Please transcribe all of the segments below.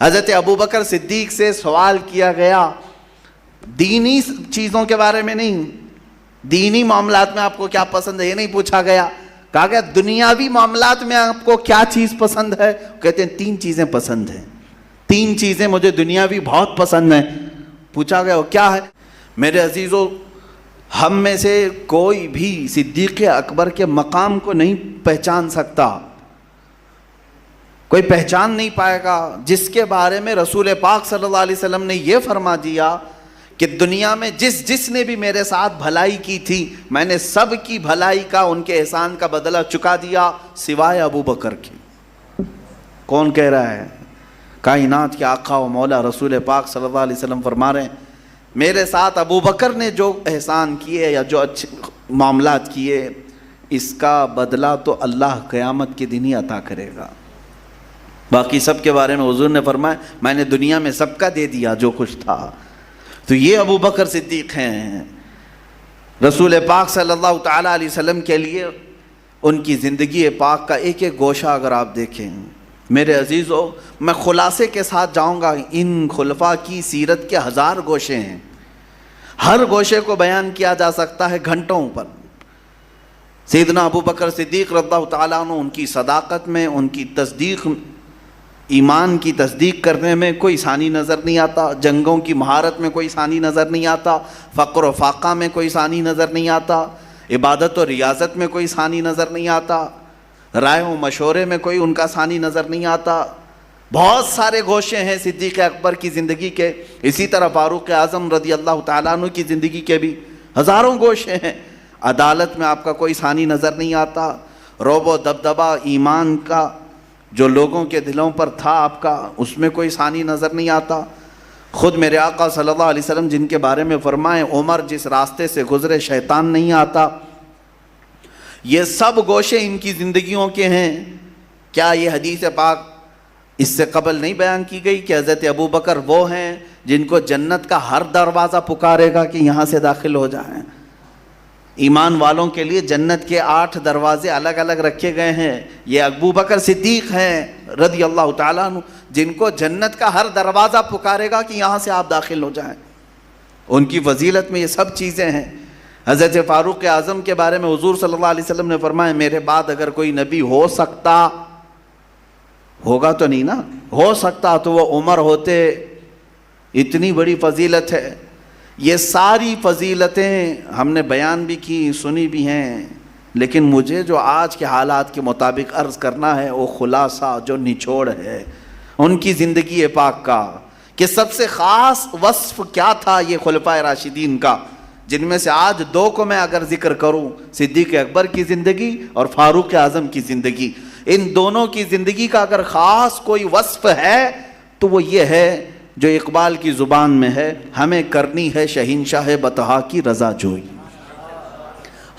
حضرت ابوبکر صدیق سے سوال کیا گیا دینی چیزوں کے بارے میں نہیں، دینی معاملات میں آپ کو کیا پسند ہے یہ نہیں پوچھا گیا، کہا گیا دنیاوی معاملات میں آپ کو کیا چیز پسند ہے؟ کہتے ہیں 3 چیزیں پسند ہیں، 3 چیزیں مجھے دنیاوی بہت پسند ہیں۔ پوچھا گیا وہ کیا ہے؟ میرے عزیزو، ہم میں سے کوئی بھی صدیق اکبر کے مقام کو نہیں پہچان سکتا، کوئی پہچان نہیں پائے گا جس کے بارے میں رسول پاک صلی اللہ علیہ وسلم نے یہ فرما دیا کہ دنیا میں جس نے بھی میرے ساتھ بھلائی کی تھی میں نے سب کی بھلائی کا، ان کے احسان کا بدلہ چکا دیا سوائے ابو بکر کی۔ کون کہہ رہا ہے؟ کائنات کے آقا و مولا رسول پاک صلی اللہ علیہ وسلم فرما رہے ہیں میرے ساتھ ابو بکر نے جو احسان کیے یا جو اچھے معاملات کیے اس کا بدلہ تو اللہ قیامت کے دن ہی عطا کرے گا۔ باقی سب کے بارے میں حضور نے فرمایا میں نے دنیا میں سب کا دے دیا جو کچھ تھا۔ تو یہ ابو بکر صدیق ہیں۔ رسول پاک صلی اللہ تعالیٰ علیہ وسلم کے لیے ان کی زندگی پاک کا ایک ایک گوشہ اگر آپ دیکھیں، میرے عزیزو میں خلاصے کے ساتھ جاؤں گا، ان خلفاء کی سیرت کے 1000 گوشے ہیں، ہر گوشے کو بیان کیا جا سکتا ہے گھنٹوں پر۔ سیدنا ابو بکر صدیق رضی اللہ تعالیٰ عنہ، ان کی صداقت میں، ان کی تصدیق، ایمان کی تصدیق کرنے میں کوئی ثانی نظر نہیں آتا، جنگوں کی مہارت میں کوئی ثانی نظر نہیں آتا، فقر و فاقہ میں کوئی ثانی نظر نہیں آتا، عبادت و ریاضت میں کوئی ثانی نظر نہیں آتا، رائے و مشورے میں کوئی ان کا ثانی نظر نہیں آتا۔ بہت سارے گوشے ہیں صدیق اکبر کی زندگی کے، اسی طرح فاروق اعظم رضی اللہ تعالیٰ عنہ کی زندگی کے بھی ہزاروں گوشے ہیں۔ عدالت میں آپ کا کوئی ثانی نظر نہیں آتا، رعب و دبدبہ ایمان کا جو لوگوں کے دلوں پر تھا آپ کا، اس میں کوئی ثانی نظر نہیں آتا۔ خود میرے آقا صلی اللہ علیہ وسلم جن کے بارے میں فرمائیں عمر جس راستے سے گزرے شیطان نہیں آتا، یہ سب گوشے ان کی زندگیوں کے ہیں۔ کیا یہ حدیث پاک اس سے قبل نہیں بیان کی گئی کہ حضرت ابو بکر وہ ہیں جن کو جنت کا ہر دروازہ پکارے گا کہ یہاں سے داخل ہو جائیں؟ ایمان والوں کے لیے جنت کے 8 دروازے الگ الگ رکھے گئے ہیں۔ یہ ابو بکر صدیق ہیں رضی اللہ تعالیٰ عنہ جن کو جنت کا ہر دروازہ پکارے گا کہ یہاں سے آپ داخل ہو جائیں۔ ان کی فضیلت میں یہ سب چیزیں ہیں۔ حضرت فاروق اعظم کے بارے میں حضور صلی اللہ علیہ وسلم نے فرمایا میرے بعد اگر کوئی نبی ہو سکتا، ہوگا تو نہیں نا، ہو سکتا تو وہ عمر ہوتے۔ اتنی بڑی فضیلت ہے۔ یہ ساری فضیلتیں ہم نے بیان بھی کی، سنی بھی ہیں، لیکن مجھے جو آج کے حالات کے مطابق عرض کرنا ہے وہ خلاصہ جو نچوڑ ہے ان کی زندگی پاک کا، کہ سب سے خاص وصف کیا تھا یہ خلفائے راشدین کا، جن میں سے آج 2 کو میں اگر ذکر کروں، صدیق اکبر کی زندگی اور فاروق اعظم کی زندگی، ان دونوں کی زندگی کا اگر خاص کوئی وصف ہے تو وہ یہ ہے جو اقبال کی زبان میں ہے، ہمیں کرنی ہے شہنشاہ بطحا کی رضا جوئی،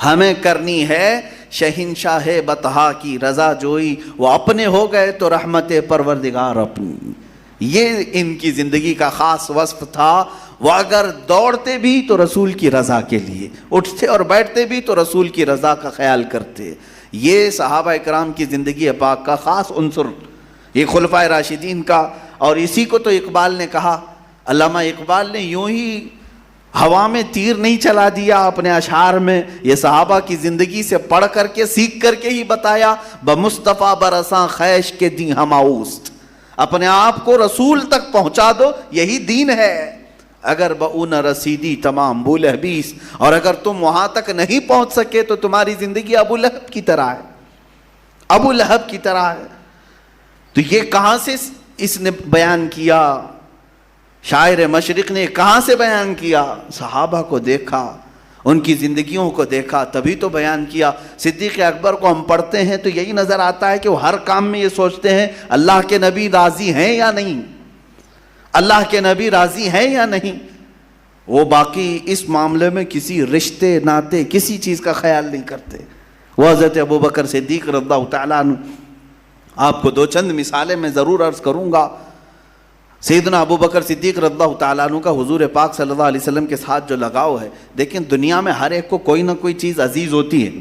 ہمیں کرنی ہے شہنشاہ بطحا کی رضا جوئی، وہ اپنے ہو گئے تو رحمت پروردگار اپنی۔ یہ ان کی زندگی کا خاص وصف تھا۔ وہ اگر دوڑتے بھی تو رسول کی رضا کے لیے، اٹھتے اور بیٹھتے بھی تو رسول کی رضا کا خیال کرتے۔ یہ صحابہ اکرام کی زندگی پاک کا خاص عنصر، یہ خلفائے راشدین کا۔ اور اسی کو تو اقبال نے کہا، علامہ اقبال نے یوں ہی ہوا میں تیر نہیں چلا دیا اپنے اشعار میں، یہ صحابہ کی زندگی سے پڑھ کر کے سیکھ کر کے ہی بتایا، بمصطفیٰ برساں خیش کے دیں ہم اوست، اپنے آپ کو رسول تک پہنچا دو، یہی دین ہے۔ اگر بہو نہ رسیدی تمام بولہبیس، اور اگر تم وہاں تک نہیں پہنچ سکے تو تمہاری زندگی ابو لہب کی طرح ہے، ابو لہب کی طرح ہے۔ تو یہ کہاں سے اس نے بیان کیا؟ شاعر مشرق نے کہاں سے بیان کیا؟ صحابہ کو دیکھا، ان کی زندگیوں کو دیکھا، تبھی تو بیان کیا۔ صدیق اکبر کو ہم پڑھتے ہیں تو یہی نظر آتا ہے کہ وہ ہر کام میں یہ سوچتے ہیں اللہ کے نبی راضی ہیں یا نہیں، اللہ کے نبی راضی ہیں یا نہیں۔ وہ باقی اس معاملے میں کسی رشتے ناتے کسی چیز کا خیال نہیں کرتے۔ وہ حضرت ابو بکر صدیق رضی اللہ تعالیٰ عنہ، آپ کو 2 چند مثالیں میں ضرور عرض کروں گا۔ سیدنا ابو بکر صدیق رضی اللہ تعالیٰ عنہ کا حضور پاک صلی اللہ علیہ وسلم کے ساتھ جو لگاؤ ہے، دیکھیں دنیا میں ہر ایک کو کوئی نہ کوئی چیز عزیز ہوتی ہے،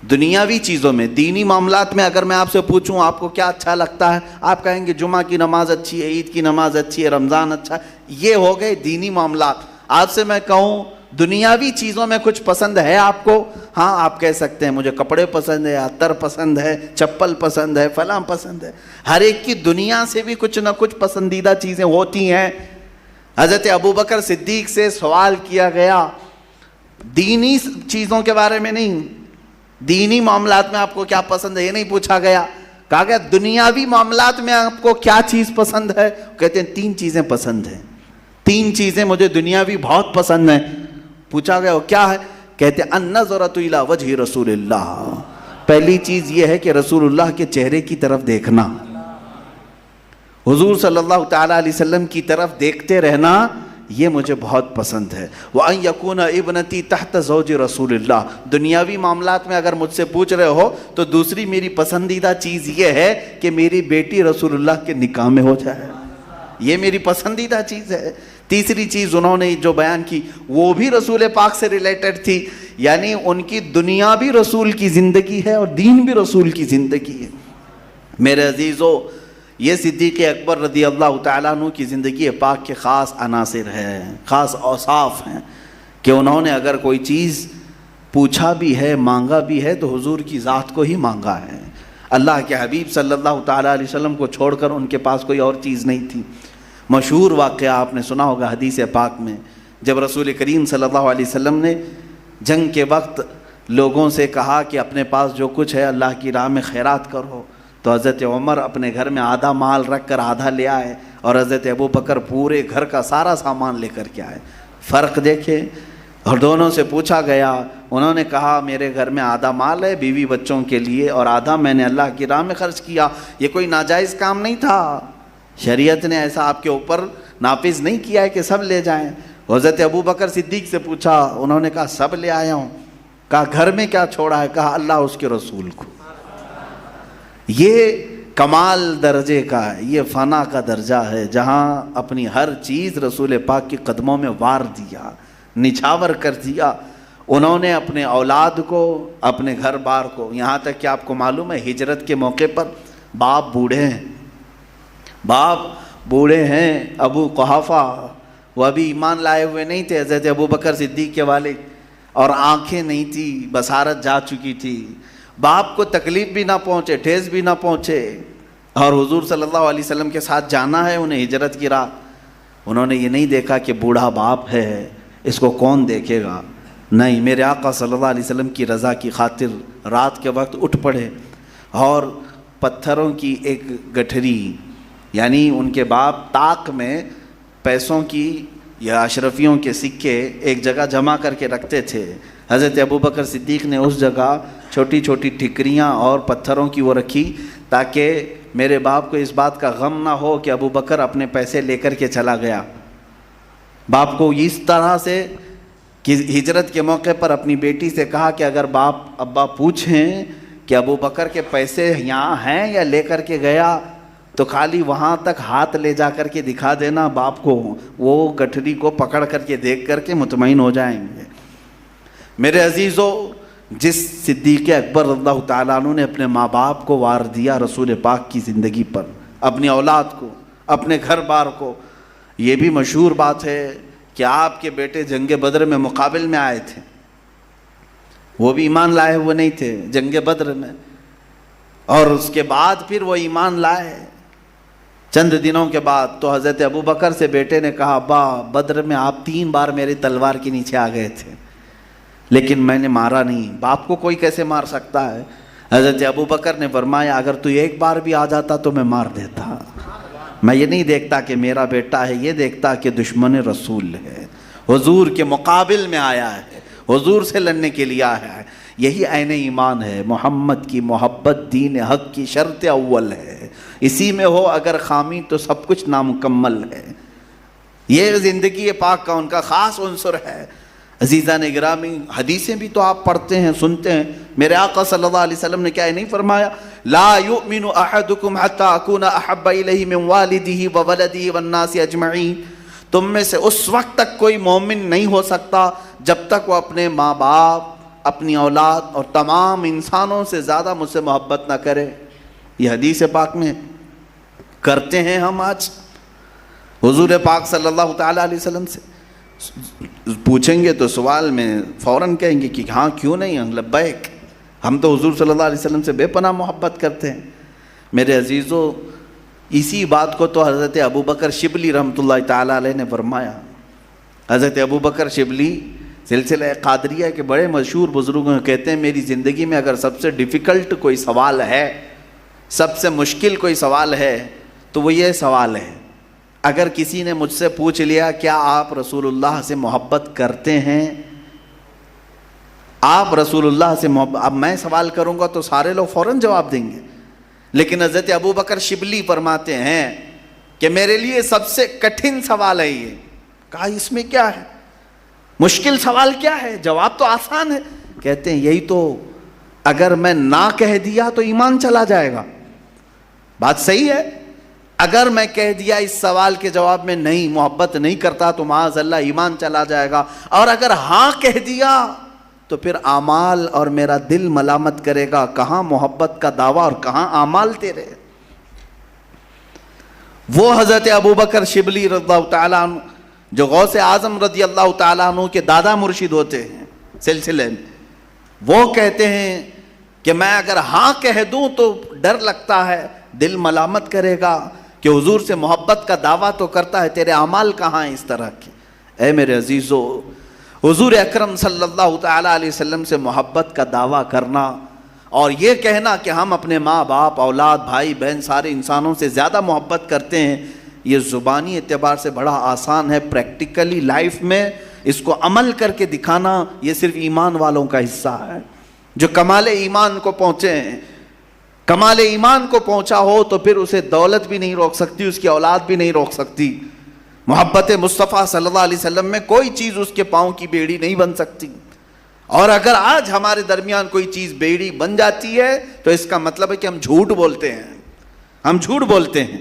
دنیاوی چیزوں میں، دینی معاملات میں اگر میں آپ سے پوچھوں آپ کو کیا اچھا لگتا ہے، آپ کہیں گے جمعہ کی نماز اچھی ہے، عید کی نماز اچھی ہے، رمضان اچھا ہے، یہ ہو گئے دینی معاملات۔ آپ سے میں کہوں دنیاوی چیزوں میں کچھ پسند ہے آپ کو؟ ہاں آپ کہہ سکتے ہیں مجھے کپڑے پسند ہے، عطر پسند ہے، چپل پسند ہے، فلاں پسند ہے۔ ہر ایک کی دنیا سے بھی کچھ نہ کچھ پسندیدہ چیزیں ہوتی ہیں۔ حضرت ابوبکر صدیق سے سوال کیا گیا دینی چیزوں کے بارے میں نہیں، دینی معاملات میں آپ کو کیا پسند ہے یہ نہیں پوچھا گیا، کہا گیا دنیاوی معاملات میں آپ کو کیا چیز پسند ہے؟ کہتے ہیں 3 چیزیں پسند ہیں، 3 چیزیں مجھے دنیاوی بہت پسند ہیں۔ پوچھا گیا وہ کیا ہے؟ کہتے ہیں النظرۃ الی وجہ رسول اللہ، پہلی چیز یہ ہے کہ رسول اللہ کے چہرے کی طرف دیکھنا، حضور صلی اللہ تعالیٰ علیہ وسلم کی طرف دیکھتے رہنا، یہ مجھے بہت پسند ہے۔ وَأَن يَكُونَ ابْنَتِي تَحْتَ زَوْجِ رسول اللہ، دنیاوی معاملات میں اگر مجھ سے پوچھ رہے ہو تو دوسری میری پسندیدہ چیز یہ ہے کہ میری بیٹی رسول اللہ کے نکاح میں ہو جائے، یہ میری پسندیدہ چیز ہے۔ تیسری چیز انہوں نے جو بیان کی وہ بھی رسول پاک سے ریلیٹڈ تھی، یعنی ان کی دنیا بھی رسول کی زندگی ہے اور دین بھی رسول کی زندگی ہے۔ میرے عزیزو، یہ صدیق اکبر رضی اللہ تعالیٰ عنہ کی زندگی پاک کے خاص عناصر ہیں، خاص اوصاف ہیں کہ انہوں نے اگر کوئی چیز پوچھا بھی ہے، مانگا بھی ہے تو حضور کی ذات کو ہی مانگا ہے۔ اللہ کے حبیب صلی اللہ تعالیٰ علیہ وسلم کو چھوڑ کر ان کے پاس کوئی اور چیز نہیں تھی۔ مشہور واقعہ آپ نے سنا ہوگا حدیث پاک میں، جب رسول کریم صلی اللہ علیہ وسلم نے جنگ کے وقت لوگوں سے کہا کہ اپنے پاس جو کچھ ہے اللہ کی راہ میں خیرات کرو، تو حضرت عمر اپنے گھر میں آدھا مال رکھ کر آدھا لے آئے اور حضرت ابوبکر پورے گھر کا سارا سامان لے کر کے آئے۔ فرق دیکھیں، اور دونوں سے پوچھا گیا، انہوں نے کہا میرے گھر میں آدھا مال ہے بیوی بچوں کے لیے اور آدھا میں نے اللہ کی راہ میں خرچ کیا۔ یہ کوئی ناجائز کام نہیں تھا، شریعت نے ایسا آپ کے اوپر نافذ نہیں کیا ہے کہ سب لے جائیں۔ حضرت ابوبکر صدیق سے پوچھا، انہوں نے کہا سب لے آیا ہوں۔ کہا گھر میں کیا چھوڑا ہے؟ کہا اللہ اس کے رسول کو۔ یہ کمال درجے کا ہے، یہ فنا کا درجہ ہے جہاں اپنی ہر چیز رسول پاک کے قدموں میں وار دیا، نچھاور کر دیا۔ انہوں نے اپنے اولاد کو، اپنے گھر بار کو، یہاں تک کہ آپ کو معلوم ہے ہجرت کے موقع پر باپ بوڑھے ہیں، ابو قحافہ وہ ابھی ایمان لائے ہوئے نہیں تھے، حضرت ابوبکر صدیق کے والد، اور آنکھیں نہیں تھی، بصارت جا چکی تھی۔ باپ کو تکلیف بھی نہ پہنچے، ٹھیس بھی نہ پہنچے، اور حضور صلی اللہ علیہ وسلم کے ساتھ جانا ہے انہیں ہجرت کی راہ۔ انہوں نے یہ نہیں دیکھا کہ بوڑھا باپ ہے، اس کو کون دیکھے گا، نہیں، میرے آقا صلی اللہ علیہ وسلم کی رضا کی خاطر رات کے وقت اٹھ پڑے اور پتھروں کی ایک گٹھری، یعنی ان کے باپ طاق میں پیسوں کی یا اشرفیوں کے سکے ایک جگہ جمع کر کے رکھتے تھے۔ حضرت ابوبکر صدیق نے اس جگہ چھوٹی چھوٹی ٹھکریاں اور پتھروں کی وہ رکھی تاکہ میرے باپ کو اس بات کا غم نہ ہو کہ ابوبکر اپنے پیسے لے کر کے چلا گیا۔ باپ کو اس طرح سے کہ ہجرت کے موقع پر اپنی بیٹی سے کہا کہ اگر ابا پوچھیں کہ ابوبکر کے پیسے یہاں ہیں یا لے کر کے گیا تو خالی وہاں تک ہاتھ لے جا کر کے دکھا دینا باپ کو، وہ گٹھری کو پکڑ کر کے دیکھ کر کے مطمئن ہو جائیں گے۔ میرے عزیزو، جس صدیق اکبر رضی اللہ تعالیٰ عنہ نے اپنے ماں باپ کو وار دیا رسول پاک کی زندگی پر، اپنی اولاد کو، اپنے گھر بار کو، یہ بھی مشہور بات ہے کہ آپ کے بیٹے جنگ بدر میں مقابل میں آئے تھے، وہ بھی ایمان لائے ہوئے نہیں تھے جنگ بدر میں، اور اس کے بعد پھر وہ ایمان لائے چند دنوں کے بعد۔ تو حضرت ابوبکر سے بیٹے نے کہا ابا بدر میں آپ 3 بار میری تلوار کے نیچے آ گئے تھے لیکن میں نے مارا نہیں، باپ کو کوئی کیسے مار سکتا ہے؟ حضرت ابوبکر نے فرمایا اگر تو ایک بار بھی آ جاتا تو میں مار دیتا، میں یہ نہیں دیکھتا کہ میرا بیٹا ہے، یہ دیکھتا کہ دشمن رسول ہے، حضور کے مقابل میں آیا ہے، حضور سے لڑنے کے لیے آیا ہے۔ یہی عین ایمان ہے، محمد کی محبت دین حق کی شرط اول ہے، اسی میں ہو اگر خامی تو سب کچھ نامکمل ہے۔ یہ زندگی پاک کا ان کا خاص عنصر ہے۔ عزیزان گرامی، حدیثیں بھی تو آپ پڑھتے ہیں، سنتے ہیں، میرے آقا صلی اللہ علیہ وسلم نے کیا نہیں فرمایا لا یؤمن احدکم حتی اکون احب الیہ من والدہ وولدہ والناس اجمعین، تم میں سے اس وقت تک کوئی مومن نہیں ہو سکتا جب تک وہ اپنے ماں باپ، اپنی اولاد اور تمام انسانوں سے زیادہ مجھ سے محبت نہ کرے. یہ حدیث پاک میں کرتے ہیں ہم آج. حضور پاک صلی اللہ تعالیٰ علیہ وسلم سے پوچھیں گے تو سوال میں فوراً کہیں گے کہ ہاں کیوں نہیں, لبیک. ہم تو حضور صلی اللہ علیہ وسلم سے بے پناہ محبت کرتے ہیں. میرے عزیزو, اسی بات کو تو حضرت ابوبکر شبلی رحمۃ اللہ تعالیٰ علیہ نے فرمایا. حضرت ابوبکر شبلی سلسلہ قادریہ کے بڑے مشہور بزرگ ہیں, کہتے ہیں میری زندگی میں اگر سب سے ڈیفیکلٹ کوئی سوال ہے, سب سے مشکل کوئی سوال ہے, تو وہ یہ سوال ہے, اگر کسی نے مجھ سے پوچھ لیا کیا آپ رسول اللہ سے محبت کرتے ہیں, آپ رسول اللہ سے محبت, اب میں سوال کروں گا تو سارے لوگ فوراً جواب دیں گے, لیکن حضرت ابوبکر شبلی فرماتے ہیں کہ میرے لیے سب سے کٹھن سوال ہے یہ. کہا اس میں کیا ہے, مشکل سوال کیا ہے, جواب تو آسان ہے. کہتے ہیں یہی تو, اگر میں نہ کہہ دیا تو ایمان چلا جائے گا. بات صحیح ہے, اگر میں کہہ دیا اس سوال کے جواب میں نہیں, محبت نہیں کرتا, تو معاذ اللہ ایمان چلا جائے گا. اور اگر ہاں کہہ دیا تو پھر اعمال اور میرا دل ملامت کرے گا, کہاں محبت کا دعویٰ اور کہاں اعمال تیرے. وہ حضرت ابوبکر شبلی رضی اللہ تعالیٰ عنہ جو غوث اعظم رضی اللہ تعالیٰ عنہ کے دادا مرشد ہوتے ہیں سلسلے میں, وہ کہتے ہیں کہ میں اگر ہاں کہہ دوں تو ڈر لگتا ہے, دل ملامت کرے گا کہ حضور سے محبت کا دعویٰ تو کرتا ہے, تیرے اعمال کہاں ہیں اس طرح کے. اے میرے عزیزو, حضور اکرم صلی اللہ تعالیٰ علیہ وسلم سے محبت کا دعویٰ کرنا اور یہ کہنا کہ ہم اپنے ماں باپ, اولاد, بھائی بہن, سارے انسانوں سے زیادہ محبت کرتے ہیں, یہ زبانی اعتبار سے بڑا آسان ہے. پریکٹیکلی لائف میں اس کو عمل کر کے دکھانا یہ صرف ایمان والوں کا حصہ ہے, جو کمال ایمان کو پہنچے ہیں. کمال ایمان کو پہنچا ہو تو پھر اسے دولت بھی نہیں روک سکتی, اس کی اولاد بھی نہیں روک سکتی. محبت مصطفیٰ صلی اللہ علیہ وسلم میں کوئی چیز اس کے پاؤں کی بیڑی نہیں بن سکتی. اور اگر آج ہمارے درمیان کوئی چیز بیڑی بن جاتی ہے تو اس کا مطلب ہے کہ ہم جھوٹ بولتے ہیں, ہم جھوٹ بولتے ہیں.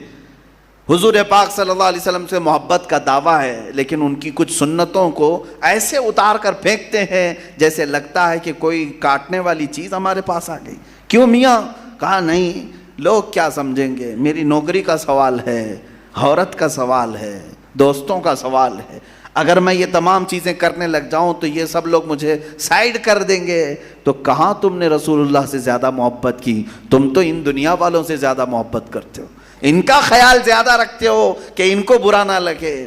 حضور پاک صلی اللہ علیہ وسلم سے محبت کا دعویٰ ہے, لیکن ان کی کچھ سنتوں کو ایسے اتار کر پھینکتے ہیں جیسے لگتا ہے کہ کوئی کاٹنے والی چیز ہمارے پاس آ گئی. کیوں میاں؟ کہا نہیں, لوگ کیا سمجھیں گے, میری نوکری کا سوال ہے, عورت کا سوال ہے, دوستوں کا سوال ہے. اگر میں یہ تمام چیزیں کرنے لگ جاؤں تو یہ سب لوگ مجھے سائیڈ کر دیں گے. تو کہاں تم نے رسول اللہ سے زیادہ محبت کی, تم تو ان دنیا والوں سے زیادہ محبت کرتے ہو, ان کا خیال زیادہ رکھتے ہو کہ ان کو برا نہ لگے.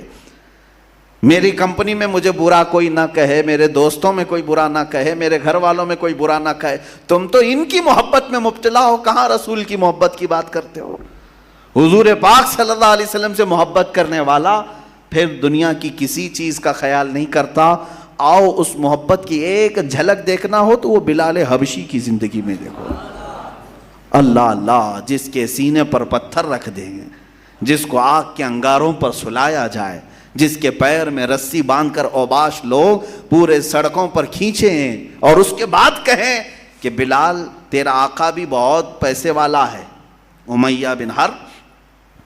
میری کمپنی میں مجھے برا کوئی نہ کہے, میرے دوستوں میں کوئی برا نہ کہے, میرے گھر والوں میں کوئی برا نہ کہے. تم تو ان کی محبت میں مبتلا ہو, کہاں رسول کی محبت کی بات کرتے ہو. حضور پاک صلی اللہ علیہ وسلم سے محبت کرنے والا پھر دنیا کی کسی چیز کا خیال نہیں کرتا. آؤ اس محبت کی ایک جھلک دیکھنا ہو تو وہ بلال حبشی کی زندگی میں دیکھو. اللہ اللہ, جس کے سینے پر پتھر رکھ دیں, جس کو آگ کے انگاروں پر سلایا جائے, جس کے پیر میں رسی باندھ کر اوباش لوگ پورے سڑکوں پر کھینچے ہیں, اور اس کے بعد کہیں کہ بلال تیرا آقا بھی بہت پیسے والا ہے. امیہ بن حرب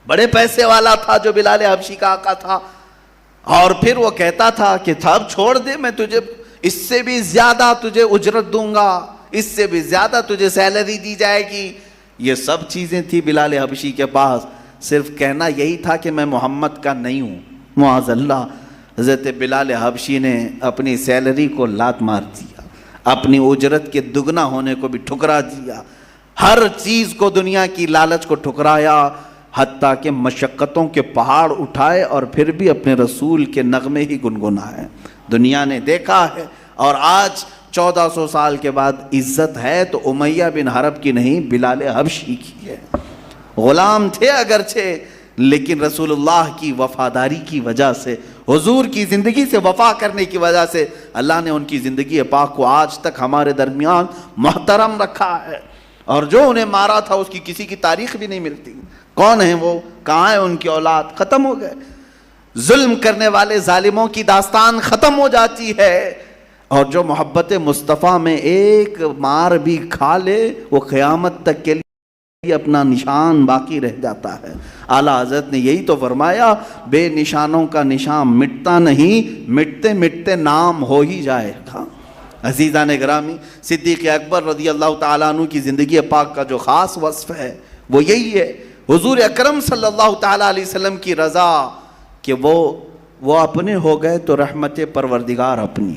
بڑے پیسے والا تھا جو بلال حبشی کا آقا تھا, اور پھر وہ کہتا تھا کہ اب چھوڑ دے, میں تجھے اس سے بھی زیادہ تجھے اجرت دوں گا, اس سے بھی زیادہ تجھے سیلری دی جائے گی. یہ سب چیزیں تھی بلال حبشی کے پاس, صرف کہنا یہی تھا کہ میں محمد کا نہیں ہوں. معاذ اللہ, حضرت بلال حبشی نے اپنی سیلری کو لات مار دیا, اپنی اجرت کے دگنا ہونے کو بھی ٹھکرا دیا, ہر چیز کو, دنیا کی لالچ کو ٹھکرایا, حتیٰ کہ مشقتوں کے پہاڑ اٹھائے اور پھر بھی اپنے رسول کے نغمے ہی گنگنائے. دنیا نے دیکھا ہے. اور آج 1400 سال کے بعد عزت ہے تو امیہ بن حرب کی نہیں, بلال حبشی کی ہے. غلام تھے اگرچہ, لیکن رسول اللہ کی وفاداری کی وجہ سے, حضور کی زندگی سے وفا کرنے کی وجہ سے اللہ نے ان کی زندگی پاک کو آج تک ہمارے درمیان محترم رکھا ہے. اور جو انہیں مارا تھا اس کی کسی کی تاریخ بھی نہیں ملتی. کون ہیں وہ, کہاں ہیں ان کی اولاد, ختم ہو گئے. ظلم کرنے والے ظالموں کی داستان ختم ہو جاتی ہے, اور جو محبت مصطفیٰ میں ایک مار بھی کھا لے وہ قیامت تک کے لیے اپنا نشان باقی رہ جاتا ہے. اعلیٰ حضرت نے یہی تو فرمایا, بے نشانوں کا نشان مٹتا نہیں, مٹتے مٹتے نام ہو ہی جائے گا. عزیزان گرامی، صدیق اکبر رضی اللہ تعالیٰ عنہ کی زندگی پاک کا جو خاص وصف ہے وہ یہی ہے، حضور اکرم صلی اللہ تعالیٰ علیہ وسلم کی رضا، کہ وہ اپنے ہو گئے تو رحمت پروردگار اپنی۔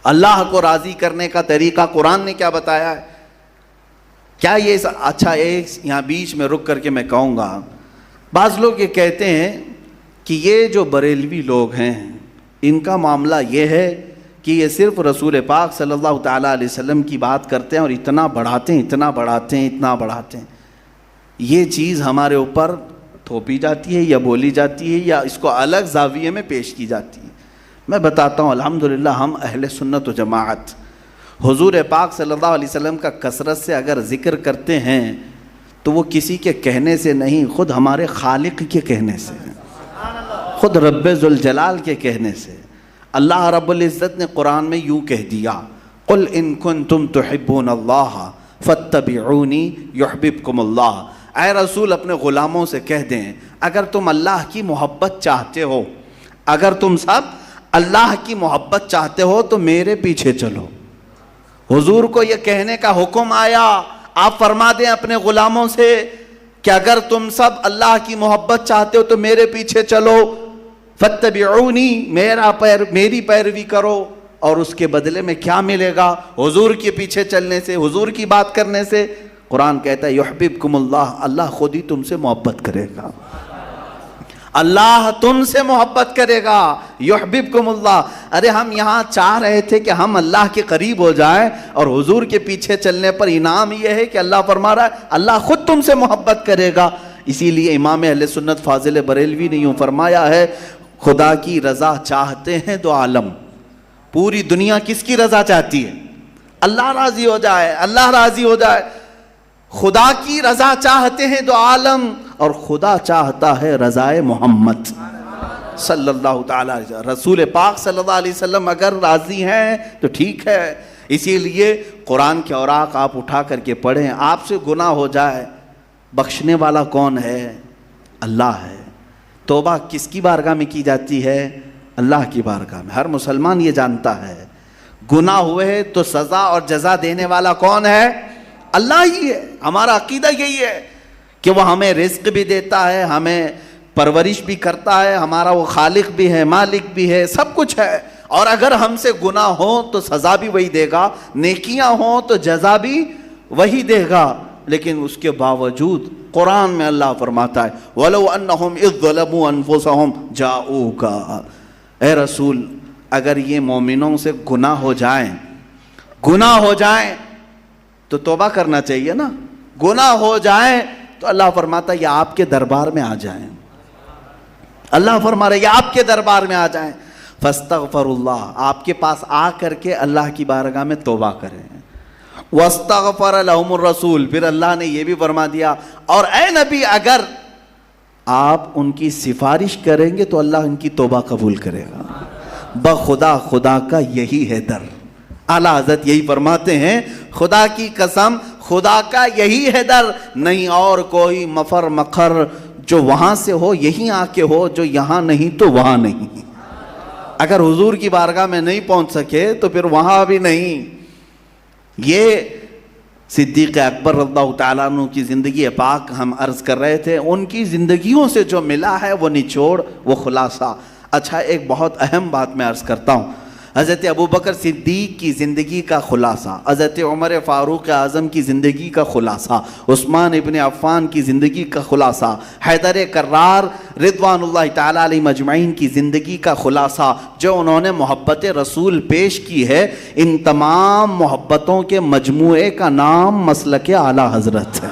اللہ کو راضی کرنے کا طریقہ قرآن نے کیا بتایا ہے؟ کیا یہ اچھا ایک یہاں بیچ میں رک کر کے میں کہوں گا، بعض لوگ یہ کہتے ہیں کہ یہ جو بریلوی لوگ ہیں ان کا معاملہ یہ ہے کہ یہ صرف رسول پاک صلی اللہ تعالیٰ علیہ وسلم کی بات کرتے ہیں اور اتنا بڑھاتے ہیں اتنا بڑھاتے ہیں اتنا بڑھاتے ہیں۔ یہ چیز ہمارے اوپر تھوپی جاتی ہے یا بولی جاتی ہے یا اس کو الگ زاویے میں پیش کی جاتی ہے۔ میں بتاتا ہوں، الحمدللہ ہم اہل سنت و جماعت حضور پاک صلی اللہ علیہ وسلم کا کثرت سے اگر ذکر کرتے ہیں تو وہ کسی کے کہنے سے نہیں، خود ہمارے خالق کے کہنے سے، خود رب ذوالجلال کے کہنے سے۔ اللہ رب العزت نے قرآن میں یوں کہہ دیا، قل ان کنتم تحبون اللہ فاتبعونی یحببکم اللہ۔ اے رسول اپنے غلاموں سے کہہ دیں اگر تم اللہ کی محبت چاہتے ہو، اگر تم سب اللہ کی محبت چاہتے ہو تو میرے پیچھے چلو۔ حضور کو یہ کہنے کا حکم آیا، آپ فرما دیں اپنے غلاموں سے کہ اگر تم سب اللہ کی محبت چاہتے ہو تو میرے پیچھے چلو، فاتبعونی، میری پیروی کرو۔ اور اس کے بدلے میں کیا ملے گا؟ حضور کے پیچھے چلنے سے، حضور کی بات کرنے سے قرآن کہتا ہے یحببکم اللہ، اللہ خود ہی تم سے محبت کرے گا، اللہ تم سے محبت کرے گا، یحببکم اللہ۔ ارے ہم یہاں چاہ رہے تھے کہ ہم اللہ کے قریب ہو جائیں، اور حضور کے پیچھے چلنے پر انعام یہ ہے کہ اللہ فرما رہا ہے اللہ خود تم سے محبت کرے گا۔ اسی لیے امام اہل سنت فاضل بریلوی نے یوں فرمایا ہے، خدا کی رضا چاہتے ہیں دو عالم۔ پوری دنیا کس کی رضا چاہتی ہے؟ اللہ راضی ہو جائے، اللہ راضی ہو جائے۔ خدا کی رضا چاہتے ہیں دو عالم، اور خدا چاہتا ہے رضائے محمد صلی اللہ تعالیٰ علیہ وسلم۔ رسول پاک صلی اللہ علیہ وسلم اگر راضی ہیں تو ٹھیک ہے۔ اسی لیے قرآن کے اوراق آپ اٹھا کر کے پڑھیں، آپ سے گناہ ہو جائے، بخشنے والا کون ہے؟ اللہ ہے۔ توبہ کس کی بارگاہ میں کی جاتی ہے؟ اللہ کی بارگاہ میں۔ ہر مسلمان یہ جانتا ہے گناہ ہوئے تو سزا اور جزا دینے والا کون ہے؟ اللہ ہی ہے۔ ہمارا عقیدہ یہی ہے کہ وہ ہمیں رزق بھی دیتا ہے، ہمیں پرورش بھی کرتا ہے، ہمارا وہ خالق بھی ہے، مالک بھی ہے، سب کچھ ہے۔ اور اگر ہم سے گناہ ہوں تو سزا بھی وہی دے گا، نیکیاں ہوں تو جزا بھی وہی دے گا۔ لیکن اس کے باوجود قرآن میں اللہ فرماتا ہے وَلَوْ أَنَّهُمْ إِذْ ظَلَمُوا أَنفُسَهُمْ جَاءُوكَ۔ اے رسول اگر یہ مومنوں سے گناہ ہو جائیں تو توبہ کرنا چاہیے نا۔ گناہ ہو جائیں تو اللہ فرماتا ہے یہ آپ کے دربار میں آ جائیں، اللہ فرما رہا ہے یہ آپ کے دربار میں آ جائیں، فاستغفر اللہ، آپ کے پاس آ کر کے اللہ کی بارگاہ میں توبہ کریں، واستغفر لهم الرسول، پھر اللہ نے یہ بھی فرما دیا اور اے نبی اگر آپ ان کی سفارش کریں گے تو اللہ ان کی توبہ قبول کرے گا۔ بخدا خدا کا یہی ہے در۔ اعلیٰ حضرت یہی فرماتے ہیں خدا کی قسم خدا کا یہی ہے در، نہیں اور کوئی مفر مخر جو وہاں سے ہو یہیں آ کے ہو، جو یہاں نہیں تو وہاں نہیں۔ اگر حضور کی بارگاہ میں نہیں پہنچ سکے تو پھر وہاں بھی نہیں۔ یہ صدیق اکبر رضی اللہ تعالیٰ عنہ کی زندگی پاک ہم عرض کر رہے تھے، ان کی زندگیوں سے جو ملا ہے وہ نچوڑ، وہ خلاصہ۔ اچھا ایک بہت اہم بات میں عرض کرتا ہوں، حضرت ابوبکر صدیق کی زندگی کا خلاصہ، حضرت عمر فاروق اعظم کی زندگی کا خلاصہ، عثمان ابن عفان کی زندگی کا خلاصہ، حیدر کرار رضوان اللہ تعالیٰ علیہ مجمعین کی زندگی کا خلاصہ، جو انہوں نے محبت رسول پیش کی ہے، ان تمام محبتوں کے مجموعے کا نام مسلک اعلیٰ حضرت ہے۔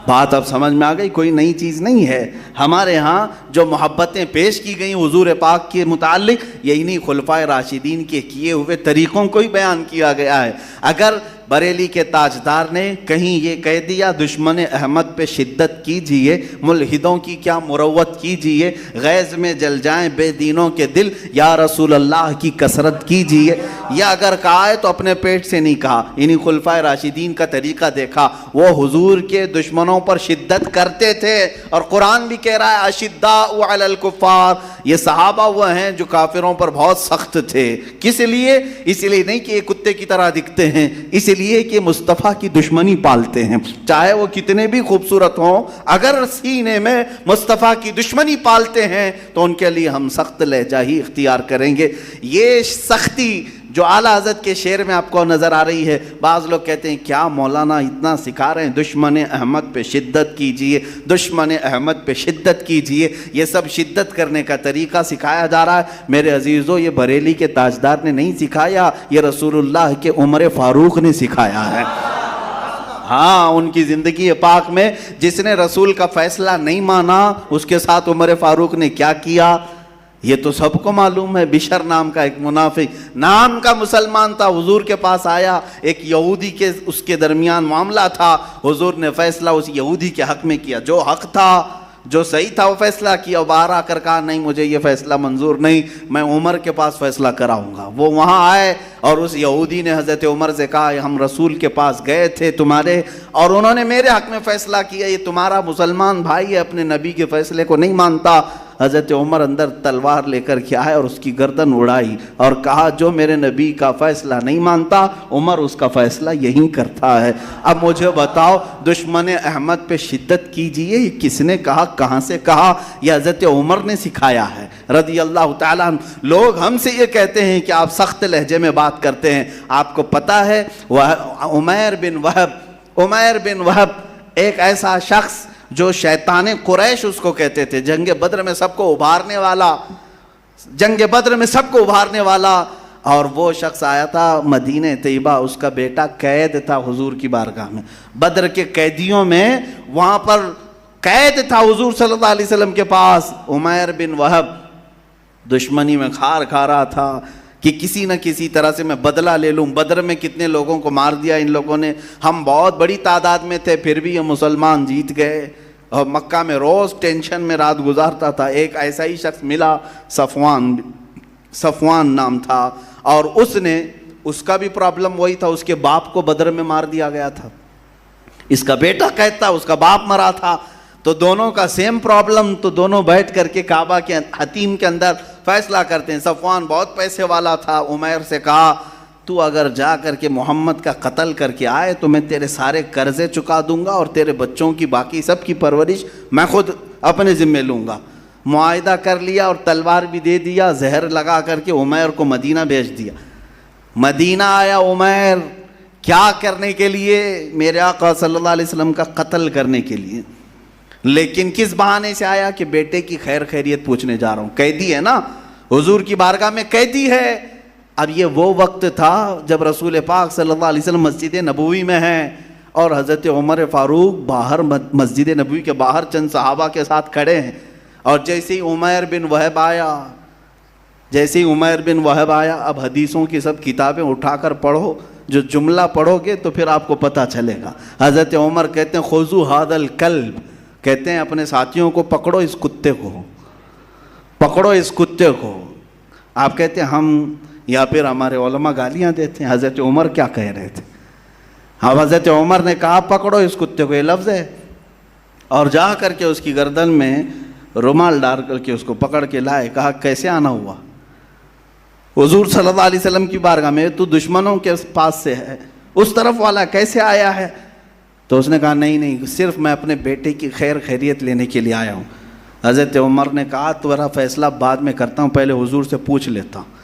بات اب سمجھ میں آ گئی؟ کوئی نئی چیز نہیں ہے۔ ہمارے ہاں جو محبتیں پیش کی گئیں حضور پاک کے متعلق، یہ انہی خلفائے راشدین کے کیے ہوئے طریقوں کو ہی بیان کیا گیا ہے۔ اگر بریلی کے تاجدار نے کہیں یہ کہہ دیا دشمن احمد پہ شدت کیجئے، ملحدوں کی کیا مروت کیجئے، غیظ میں جل جائیں بے دینوں کے دل، یا رسول اللہ کی کثرت کیجئے، یا اگر کہا ہے تو اپنے پیٹ سے نہیں کہا۔ انہی خلفائے راشدین کا طریقہ دیکھا، وہ حضور کے دشمنوں پر شدت کرتے تھے، اور قرآن بھی کہہ رہا ہے اشداء علی الکفار یہ صحابہ وہ ہیں جو کافروں پر بہت سخت تھے. کس لیے؟ اس لیے نہیں کہ یہ کتے کی طرح دکھتے ہیں، اس لیے کہ مصطفیٰ کی دشمنی پالتے ہیں. چاہے وہ کتنے بھی خوبصورت ہوں، اگر سینے میں مصطفیٰ کی دشمنی پالتے ہیں تو ان کے لیے ہم سخت لہجہ ہی اختیار کریں گے. یہ سختی جو اعلیٰ حضرت کے شعر میں آپ کو نظر آ رہی ہے. بعض لوگ کہتے ہیں کیا مولانا اتنا سکھا رہے ہیں، دشمن احمد پہ شدت کیجئے، دشمن احمد پہ شدت کیجئے. یہ سب شدت کرنے کا طریقہ سکھایا جا رہا ہے. میرے عزیزو، یہ بریلی کے تاجدار نے نہیں سکھایا، یہ رسول اللہ کے عمر فاروق نے سکھایا ہے. ہاں، ان کی زندگی پاک میں جس نے رسول کا فیصلہ نہیں مانا، اس کے ساتھ عمر فاروق نے کیا کیا یہ تو سب کو معلوم ہے. بشر نام کا ایک منافق نام کا مسلمان تھا، حضور کے پاس آیا. ایک یہودی کے اس کے درمیان معاملہ تھا. حضور نے فیصلہ اس یہودی کے حق میں کیا، جو حق تھا، جو صحیح تھا وہ فیصلہ کیا. باہر آ کر کہا نہیں، مجھے یہ فیصلہ منظور نہیں، میں عمر کے پاس فیصلہ کراؤں گا. وہ وہاں آئے اور اس یہودی نے حضرت عمر سے کہا ہم رسول کے پاس گئے تھے تمہارے، اور انہوں نے میرے حق میں فیصلہ کیا. یہ تمہارا مسلمان بھائی ہے، اپنے نبی کے فیصلے کو نہیں مانتا. حضرت عمر اندر تلوار لے کر کے آئے اور اس کی گردن اڑائی اور کہا جو میرے نبی کا فیصلہ نہیں مانتا، عمر اس کا فیصلہ یہی کرتا ہے. اب مجھے بتاؤ، دشمن احمد پہ شدت کیجئے یہ کس نے کہا، کہاں سے کہا؟ یہ حضرت عمر نے سکھایا ہے رضی اللہ تعالیٰ عنہ. لوگ ہم سے یہ کہتے ہیں کہ آپ سخت لہجے میں بات کرتے ہیں. آپ کو پتا ہے عمیر بن وہب ایک ایسا شخص جو شیطان قریش اس کو کہتے تھے، جنگ بدر میں سب کو ابھارنے والا، اور وہ شخص آیا تھا مدینہ طیبہ. اس کا بیٹا قید تھا حضور کی بارگاہ میں، بدر کے قیدیوں میں وہاں پر قید تھا حضور صلی اللہ علیہ وسلم کے پاس. عمیر بن وہب دشمنی میں کھار کھا رہا تھا کہ کسی نہ کسی طرح سے میں بدلہ لے لوں. بدر میں کتنے لوگوں کو مار دیا ان لوگوں نے، ہم بہت بڑی تعداد میں تھے پھر بھی یہ مسلمان جیت گئے. اور مکہ میں روز ٹینشن میں رات گزارتا تھا. ایک ایسا ہی شخص ملا، صفوان نام تھا، اور اس کا بھی پرابلم وہی تھا. اس کے باپ کو بدر میں مار دیا گیا تھا، اس کا بیٹا قید تھا، اس کا باپ مرا تھا. تو دونوں کا سیم پرابلم. تو دونوں بیٹھ کر کے کعبہ کے حتیم کے اندر فیصلہ کرتے ہیں. صفوان بہت پیسے والا تھا. عمیر سے کہا تو اگر جا کر کے محمد کا قتل کر کے آئے تو میں تیرے سارے قرضے چکا دوں گا اور تیرے بچوں کی باقی سب کی پرورش میں خود اپنے ذمے لوں گا. معاہدہ کر لیا اور تلوار بھی دے دیا. زہر لگا کر کے عمیر کو مدینہ بھیج دیا. مدینہ آیا عمیر کیا کرنے کے لیے؟ میرے آقا صلی اللہ علیہ وسلم کا قتل کرنے کے لیے. لیکن کس بہانے سے آیا؟ کہ بیٹے کی خیر خیریت پوچھنے جا رہا ہوں. قیدی ہے نا، حضور کی بارگاہ میں قیدی ہے. اب یہ وہ وقت تھا جب رسول پاک صلی اللہ علیہ وسلم مسجد نبوی میں ہیں اور حضرت عمر فاروق باہر مسجد نبوی کے باہر چند صحابہ کے ساتھ کھڑے ہیں. اور جیسے ہی عمیر بن وہب آیا، اب حدیثوں کی سب کتابیں اٹھا کر پڑھو، جو جملہ پڑھو گے تو پھر آپ کو پتہ چلے گا. حضرت عمر کہتے ہیں خذو ھذا الکلب، کہتے ہیں اپنے ساتھیوں کو پکڑو اس کتے کو. آپ کہتے ہیں ہم یا پھر ہمارے علماء گالیاں دیتے ہیں. حضرت عمر کیا کہہ رہے تھے؟ ہم حضرت عمر نے کہا پکڑو اس کتے کو، یہ لفظ ہے، اور جا کر کے اس کی گردن میں رومال ڈال کر کے اس کو پکڑ کے لائے. کہا کیسے آنا ہوا حضور صلی اللہ علیہ وسلم کی بارگاہ میں؟ تو دشمنوں کے پاس سے ہے، اس طرف والا کیسے آیا ہے؟ تو اس نے کہا نہیں، صرف میں اپنے بیٹے کی خیر خیریت لینے کے لیے آیا ہوں. حضرت عمر نے کہا تمہارا فیصلہ بعد میں کرتا ہوں، پہلے حضور سے پوچھ لیتا ہوں.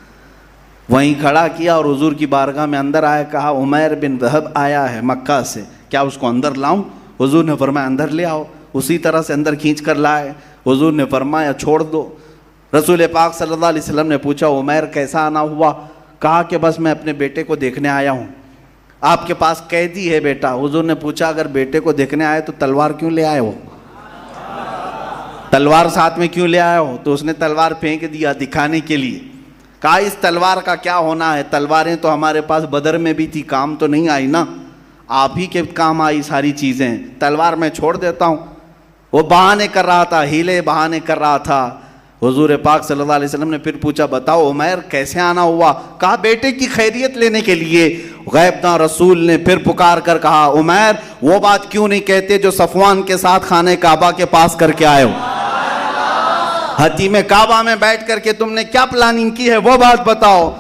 وہیں کھڑا کیا اور حضور کی بارگاہ میں اندر آیا. کہا عمیر بن وہب آیا ہے مکہ سے، کیا اس کو اندر لاؤں؟ حضور نے فرمایا اندر لے آؤ. اسی طرح سے اندر کھینچ کر لائے. حضور نے فرمایا چھوڑ دو. رسول پاک صلی اللہ علیہ وسلم نے پوچھا عمیر کیسا آنا ہوا؟ کہا کہ بس میں اپنے بیٹے کو دیکھنے آیا ہوں. آپ کے پاس قیدی ہے بیٹا. حضور نے پوچھا اگر بیٹے کو دیکھنے آئے تو تلوار کیوں لے آئے ہو؟ تلوار ساتھ میں کیوں لے آئے ہو؟ تو اس نے تلوار پھینک دیا دکھانے کے لیے. کہا اس تلوار کا کیا ہونا ہے؟ تلواریں تو ہمارے پاس بدر میں بھی تھی، کام تو نہیں آئی نا، آپ ہی کے کام آئی ساری چیزیں، تلوار میں چھوڑ دیتا ہوں. وہ بہانے کر رہا تھا، ہیلے بہانے کر رہا تھا. حضور پاک صلی اللہ علیہ وسلم نے پھر پوچھا بتاؤ عمیر کیسے آنا ہوا؟ کہا بیٹے کی خیریت لینے کے لیے. غیب داں رسول نے پھر پکار کر کہا عمیر وہ بات کیوں نہیں کہتے جو صفوان کے ساتھ خانہ کعبہ کے پاس کر کے آئے ہو؟ حتیم کعبہ میں بیٹھ کر کے تم نے کیا پلاننگ کی ہے وہ بات بتاؤ۔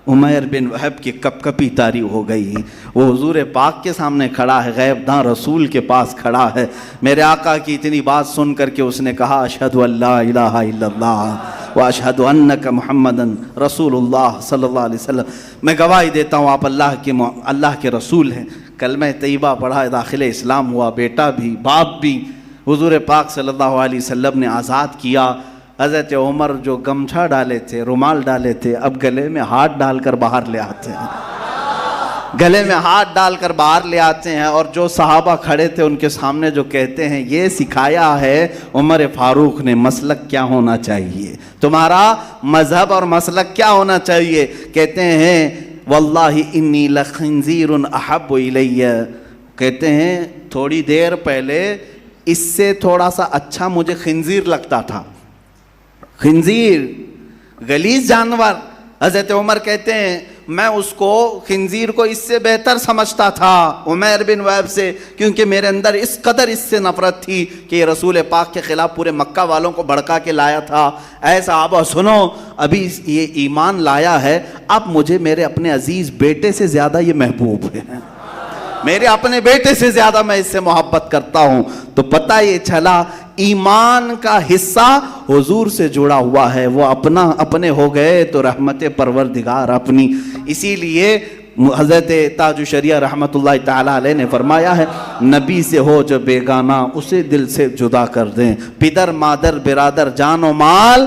عمیر بن وہب کی کپ کپی طاری ہو گئی، وہ حضور پاک کے سامنے کھڑا ہے، غیب داں رسول کے پاس کھڑا ہے۔ میرے آقا کی اتنی بات سن کر کے اس نے کہا اشہد ان لا الہ الا اللہ واشہد انک محمدن رسول اللہ صلی اللہ علیہ وسلم، میں گواہی دیتا ہوں آپ اللہ کے رسول ہیں۔ کلمہ طیبہ پڑھا، داخل اسلام ہوا، بیٹا بھی باپ بھی حضور پاک صلی اللہ علیہ وسلم نے آزاد کیا۔ حضرت عمر جو گمچھا ڈالے تھے، رومال ڈالے تھے، اب گلے میں ہاتھ ڈال کر باہر لے آتے ہیں، گلے میں ہاتھ ڈال کر باہر لے آتے ہیں، اور جو صحابہ کھڑے تھے ان کے سامنے جو کہتے ہیں یہ سکھایا ہے عمر فاروق نے مسلک کیا ہونا چاہیے، تمہارا مذہب اور مسلک کیا ہونا چاہیے۔ کہتے ہیں واللہ انی لخنزیر احب الی، کہتے ہیں تھوڑی دیر پہلے اس سے تھوڑا سا اچھا مجھے خنزیر لگتا تھا، خنزیر غلیظ جانور۔ حضرت عمر کہتے ہیں میں اس کو خنزیر کو اس سے بہتر سمجھتا تھا عمیر بن وہب سے، کیونکہ میرے اندر اس قدر اس سے نفرت تھی کہ یہ رسول پاک کے خلاف پورے مکہ والوں کو بھڑکا کے لایا تھا۔ اے صحابہ سنو، ابھی یہ ایمان لایا ہے، اب مجھے میرے اپنے عزیز بیٹے سے زیادہ یہ محبوب ہے، میرے اپنے بیٹے سے زیادہ میں اس سے محبت کرتا ہوں۔ تو پتہ یہ چلا ایمان کا حصہ حضور سے جڑا ہوا ہے، وہ اپنے ہو گئے تو رحمت پروردگار اپنی۔ اسی لیے حضرت تاج الشریعہ رحمت اللہ تعالیٰ علیہ نے فرمایا ہے نبی سے ہو جو بیگانہ اسے دل سے جدا کر دیں، پدر مادر برادر جان و مال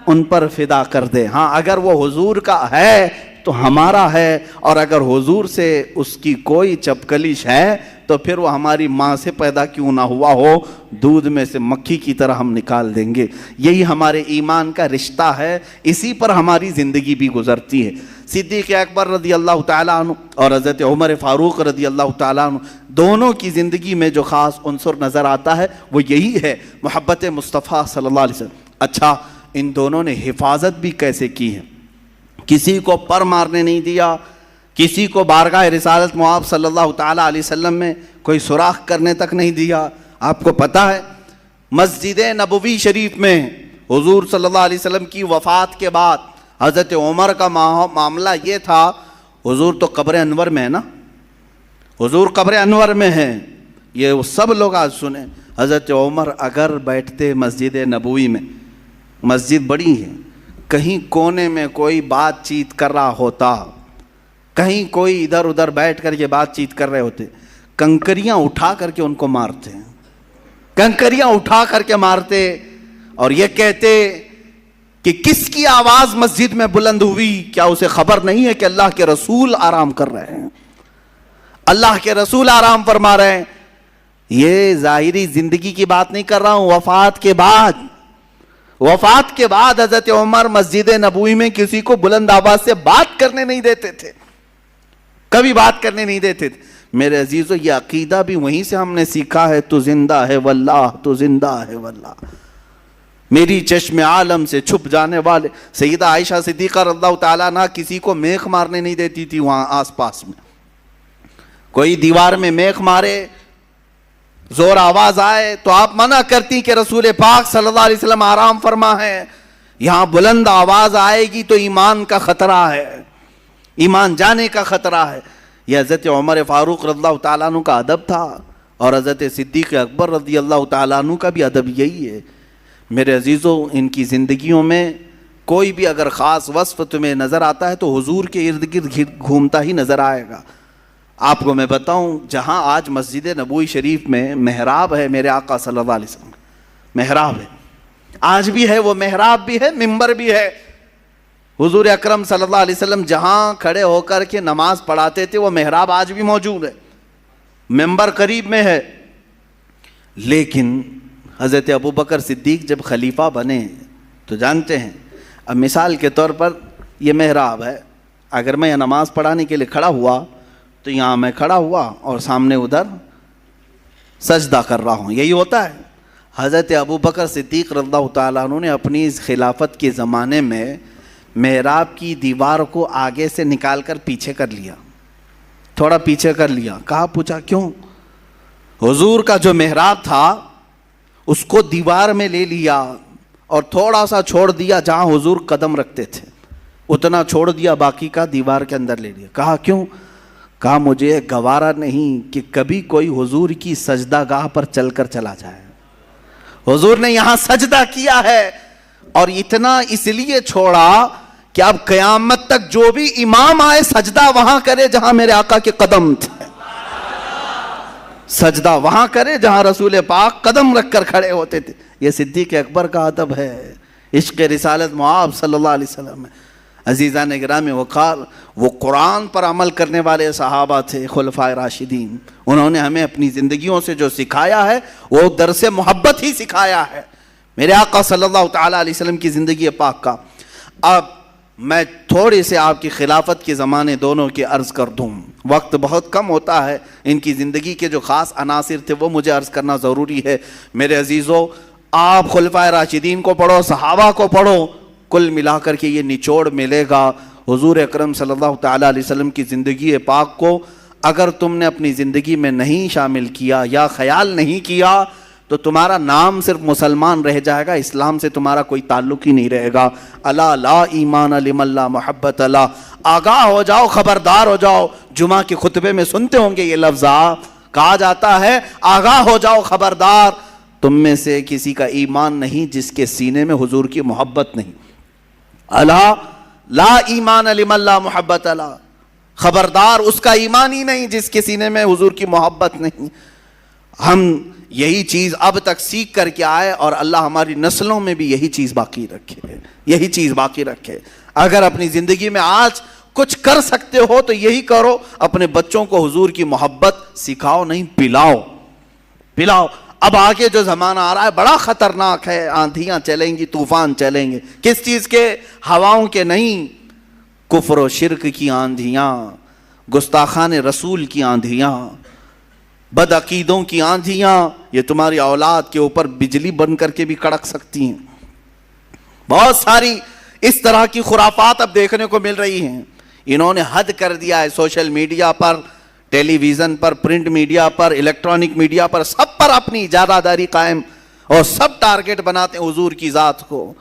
ان پر فدا کر دیں۔ ہاں اگر وہ حضور کا ہے تو ہمارا ہے، اور اگر حضور سے اس کی کوئی چپکلش ہے تو پھر وہ ہماری ماں سے پیدا کیوں نہ ہوا ہو، دودھ میں سے مکھی کی طرح ہم نکال دیں گے۔ یہی ہمارے ایمان کا رشتہ ہے، اسی پر ہماری زندگی بھی گزرتی ہے۔ صدیق اکبر رضی اللہ تعالیٰ عنہ اور حضرت عمر فاروق رضی اللہ تعالیٰ عنہ دونوں کی زندگی میں جو خاص عنصر نظر آتا ہے وہ یہی ہے، محبت مصطفیٰ صلی اللہ علیہ وسلم۔ اچھا، ان دونوں نے حفاظت بھی کیسے کی ہے؟ کسی کو پر مارنے نہیں دیا، کسی کو بارگاہ رسالت مآب صلی اللہ تعالیٰ علیہ وسلم میں کوئی سوراخ کرنے تک نہیں دیا۔ آپ کو پتہ ہے مسجد نبوی شریف میں حضور صلی اللہ علیہ وسلم کی وفات کے بعد حضرت عمر کا معاملہ یہ تھا، حضور تو قبر انور میں ہے نا، حضور قبر انور میں ہیں، یہ سب لوگ آج سنیں۔ حضرت عمر اگر بیٹھتے مسجد نبوی میں، مسجد بڑی ہے، کہیں کونے میں کوئی بات چیت کر رہا ہوتا، کہیں کوئی ادھر ادھر بیٹھ کر کے بات چیت کر رہے ہوتے، کنکریاں اٹھا کر کے ان کو مارتے ہیں، کنکریاں اٹھا کر کے مارتے، اور یہ کہتے کہ کس کی آواز مسجد میں بلند ہوئی، کیا اسے خبر نہیں ہے کہ اللہ کے رسول آرام کر رہے ہیں، اللہ کے رسول آرام فرما رہے ہیں۔ یہ ظاہری زندگی کی بات نہیں کر رہا ہوں، وفات کے بعد حضرت عمر مسجد نبوی میں کسی کو بلند آواز سے بات کرنے نہیں دیتے تھے، کبھی بات کرنے نہیں دیتے تھے۔ میرے عزیزو، یہ عقیدہ بھی وہیں سے ہم نے سیکھا ہے، تو زندہ ہے واللہ، تو زندہ ہے واللہ، میری چشم عالم سے چھپ جانے والے۔ سیدہ عائشہ صدیقہ رضی اللہ تعالیٰ عنہ کسی کو میخ مارنے نہیں دیتی تھی، وہاں آس پاس میں کوئی دیوار میں میخ مارے، زور آواز آئے تو آپ منع کرتی کہ رسول پاک صلی اللہ علیہ وسلم آرام فرما ہے، یہاں بلند آواز آئے گی تو ایمان کا خطرہ ہے، ایمان جانے کا خطرہ ہے۔ یہ حضرت عمر فاروق رضی اللہ تعالیٰ عنہ کا ادب تھا، اور حضرت صدیق اکبر رضی اللہ تعالیٰ عنہ کا بھی ادب یہی ہے۔ میرے عزیزو، ان کی زندگیوں میں کوئی بھی اگر خاص وصف تمہیں نظر آتا ہے تو حضور کے ارد گرد گھومتا ہی نظر آئے گا۔ آپ کو میں بتاؤں، جہاں آج مسجد نبوی شریف میں محراب ہے میرے آقا صلی اللہ علیہ وسلم، محراب ہے، آج بھی ہے، وہ محراب بھی ہے، منبر بھی ہے۔ حضور اکرم صلی اللہ علیہ وسلم جہاں کھڑے ہو کر کے نماز پڑھاتے تھے وہ محراب آج بھی موجود ہے، منبر قریب میں ہے۔ لیکن حضرت ابوبکر صدیق جب خلیفہ بنے تو جانتے ہیں، اب مثال کے طور پر یہ محراب ہے، اگر میں یہ نماز پڑھانے کے لیے کھڑا ہوا تو یہاں میں کھڑا ہوا اور سامنے ادھر سجدہ کر رہا ہوں، یہی ہوتا ہے۔ حضرت ابوبکر صدیق رضی اللہ تعالیٰ عنہ نے اپنی اس خلافت کے زمانے میں محراب کی دیوار کو آگے سے نکال کر پیچھے کر لیا، تھوڑا پیچھے کر لیا۔ کہا، پوچھا کیوں؟ حضور کا جو محراب تھا اس کو دیوار میں لے لیا اور تھوڑا سا چھوڑ دیا جہاں حضور قدم رکھتے تھے، اتنا چھوڑ دیا، باقی کا دیوار کے اندر لے لیا. کہا کیوں؟ کہا مجھے گوارا نہیں کہ کبھی کوئی حضور کی سجدہ گاہ پر چل کر چلا جائے. حضور نے یہاں سجدہ کیا ہے، اور اتنا اس لیے چھوڑا کہ اب قیامت تک جو بھی امام آئے سجدہ وہاں کرے جہاں میرے آقا کے قدم تھے، سجدہ وہاں کرے جہاں رسول پاک قدم رکھ کر کھڑے ہوتے تھے. یہ صدیق اکبر کا ادب ہے، عشق رسالت مآب صلی اللہ علیہ وسلم. عزیزان گرامی وقار، وہ قرآن پر عمل کرنے والے صحابہ تھے، خلفائے راشدین. انہوں نے ہمیں اپنی زندگیوں سے جو سکھایا ہے وہ درس محبت ہی سکھایا ہے، میرے آقا صلی اللہ تعالیٰ علیہ وسلم کی زندگی پاک کا. اب میں تھوڑے سے آپ کی خلافت کے زمانے دونوں کی عرض کر دوں، وقت بہت کم ہوتا ہے. ان کی زندگی کے جو خاص عناصر تھے وہ مجھے عرض کرنا ضروری ہے. میرے عزیزو، آپ خلفائے راشدین کو پڑھو، صحابہ کو پڑھو، کل ملا کر کے یہ نچوڑ ملے گا. حضور اکرم صلی اللہ تعالیٰ علیہ وسلم کی زندگی پاک کو اگر تم نے اپنی زندگی میں نہیں شامل کیا یا خیال نہیں کیا تو تمہارا نام صرف مسلمان رہ جائے گا، اسلام سے تمہارا کوئی تعلق ہی نہیں رہے گا. الا لا ایمان لمن لا محبت لا. آگاہ ہو جاؤ، خبردار ہو جاؤ. جمعہ کے خطبے میں سنتے ہوں گے یہ لفظ، کہا جاتا ہے آگاہ ہو جاؤ، خبردار، تم میں سے کسی کا ایمان نہیں جس کے سینے میں حضور کی محبت نہیں. الا لا ایمان لمن لا محبت لا. خبردار، اس کا ایمان ہی نہیں جس کے سینے میں حضور کی محبت نہیں. ہم یہی چیز اب تک سیکھ کر کے آئے اور اللہ ہماری نسلوں میں بھی یہی چیز باقی رکھے، یہی چیز باقی رکھے. اگر اپنی زندگی میں آج کچھ کر سکتے ہو تو یہی کرو، اپنے بچوں کو حضور کی محبت سکھاؤ، نہیں پلاؤ. پلاؤ. اب آگے جو زمانہ آ رہا ہے بڑا خطرناک ہے، آندھیاں چلیں گی، طوفان چلیں گے. کس چیز کے؟ ہواؤں کے نہیں، کفر و شرک کی آندھیاں، گستاخان رسول کی آندھیاں، بد عقیدوں کی آندھیاں. یہ تمہاری اولاد کے اوپر بجلی بن کر کے بھی کڑک سکتی ہیں. بہت ساری اس طرح کی خرافات اب دیکھنے کو مل رہی ہیں. انہوں نے حد کر دیا ہے سوشل میڈیا پر، ٹیلی ویژن پر، پرنٹ میڈیا پر، الیکٹرانک میڈیا پر، سب پر اپنی اجارہ داری قائم، اور سب ٹارگٹ بناتے ہیں حضور کی ذات کو.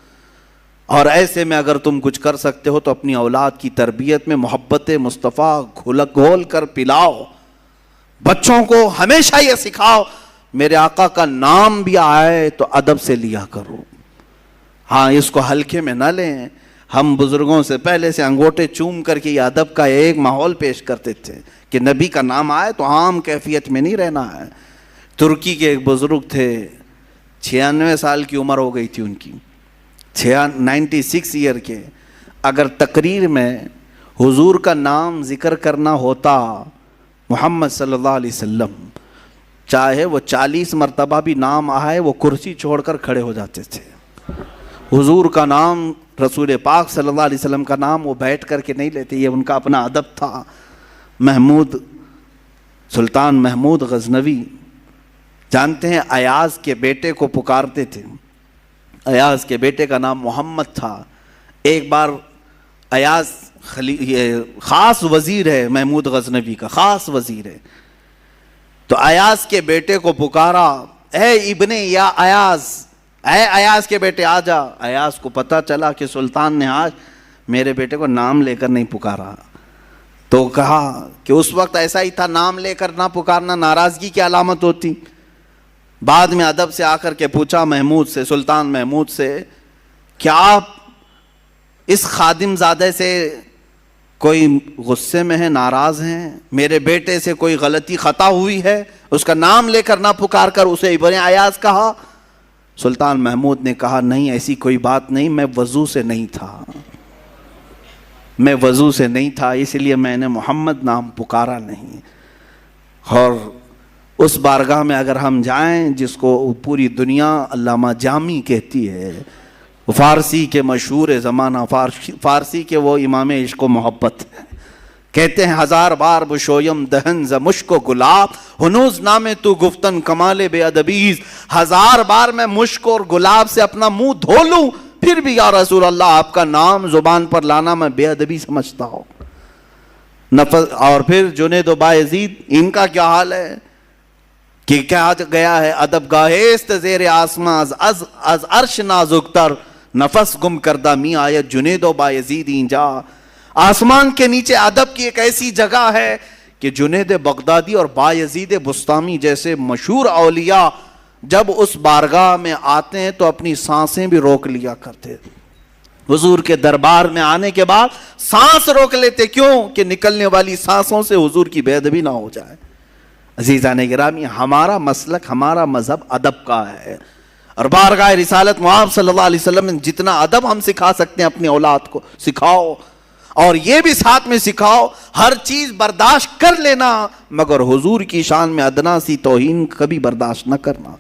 اور ایسے میں اگر تم کچھ کر سکتے ہو تو اپنی اولاد کی تربیت میں محبت مصطفیٰ گھول کر پلاؤ. بچوں کو ہمیشہ یہ سکھاؤ میرے آقا کا نام بھی آئے تو ادب سے لیا کرو. ہاں، اس کو ہلکے میں نہ لیں. ہم بزرگوں سے پہلے سے انگوٹے چوم کر کے یہ ادب کا ایک ماحول پیش کرتے تھے کہ نبی کا نام آئے تو عام کیفیت میں نہیں رہنا ہے. ترکی کے ایک بزرگ تھے، 96 سال کی عمر ہو گئی تھی ان کی، 96 ایئر کے. اگر تقریر میں حضور کا نام ذکر کرنا ہوتا، محمد صلی اللہ علیہ وسلم، چاہے وہ 40 مرتبہ بھی نام آئے وہ کرسی چھوڑ کر کھڑے ہو جاتے تھے. حضور کا نام، رسول پاک صلی اللہ علیہ وسلم کا نام وہ بیٹھ کر کے نہیں لیتے، یہ ان کا اپنا ادب تھا. سلطان محمود غزنوی جانتے ہیں، ایاز کے بیٹے کو پکارتے تھے. ایاز کے بیٹے کا نام محمد تھا. ایک بار ایاز خاص وزیر ہے، محمود غزنوی کا خاص وزیر ہے، تو ایاز کے بیٹے کو پکارا، اے ابن یا ایاز، اے ایاز کے بیٹے آ جا. ایاز کو پتہ چلا کہ سلطان نے آج میرے بیٹے کو نام لے کر نہیں پکارا، تو کہا کہ اس وقت ایسا ہی تھا، نام لے کر نہ پکارنا ناراضگی کی علامت ہوتی. بعد میں ادب سے آ کر کے پوچھا محمود سے، سلطان محمود سے، کیا آپ اس خادم زادے سے کوئی غصے میں ہیں، ناراض ہیں؟ میرے بیٹے سے کوئی غلطی خطا ہوئی ہے؟ اس کا نام لے کر نہ پکار کر اسے ابن ایاز کہا. سلطان محمود نے کہا نہیں، ایسی کوئی بات نہیں، میں وضو سے نہیں تھا، میں وضو سے نہیں تھا، اس لیے میں نے محمد نام پکارا نہیں. اور اس بارگاہ میں اگر ہم جائیں جس کو پوری دنیا علامہ جامی کہتی ہے، فارسی کے مشہور زمانہ، فارسی کے وہ امام عشق و محبت ہے، کہتے ہیں 1000 بار بشویم دہن ز مشک و گلاب، ہنوز نام تو گفتن کمال بے ادبیز. 1000 بار میں مشک اور گلاب سے اپنا منہ دھو لوں پھر بھی یا رسول اللہ آپ کا نام زبان پر لانا میں بے ادبی سمجھتا ہوں. اور پھر جنید و بایزید، ان کا کیا حال ہے کہ کیا گیا ہے ادب گاہست زیر آسمان از عرش نازکتر نفس گم کردہ می آیت جنید و بایزید اینجا. آسمان کے نیچے ادب کی ایک ایسی جگہ ہے کہ جنید بغدادی اور بایزید بسطامی جیسے مشہور اولیاء جب اس بارگاہ میں آتے ہیں تو اپنی سانسیں بھی روک لیا کرتے. حضور کے دربار میں آنے کے بعد سانس روک لیتے. کیوں؟ کہ نکلنے والی سانسوں سے حضور کی بے ادبی نہ ہو جائے. عزیزان گرامی، ہمارا مسلک، ہمارا مذہب ادب کا ہے، اور بارگاہ رسالت مآب صلی اللہ علیہ وسلم نے جتنا ادب ہم سکھا سکتے ہیں اپنی اولاد کو سکھاؤ، اور یہ بھی ساتھ میں سکھاؤ ہر چیز برداشت کر لینا، مگر حضور کی شان میں ادنا سی توہین کبھی برداشت نہ کرنا،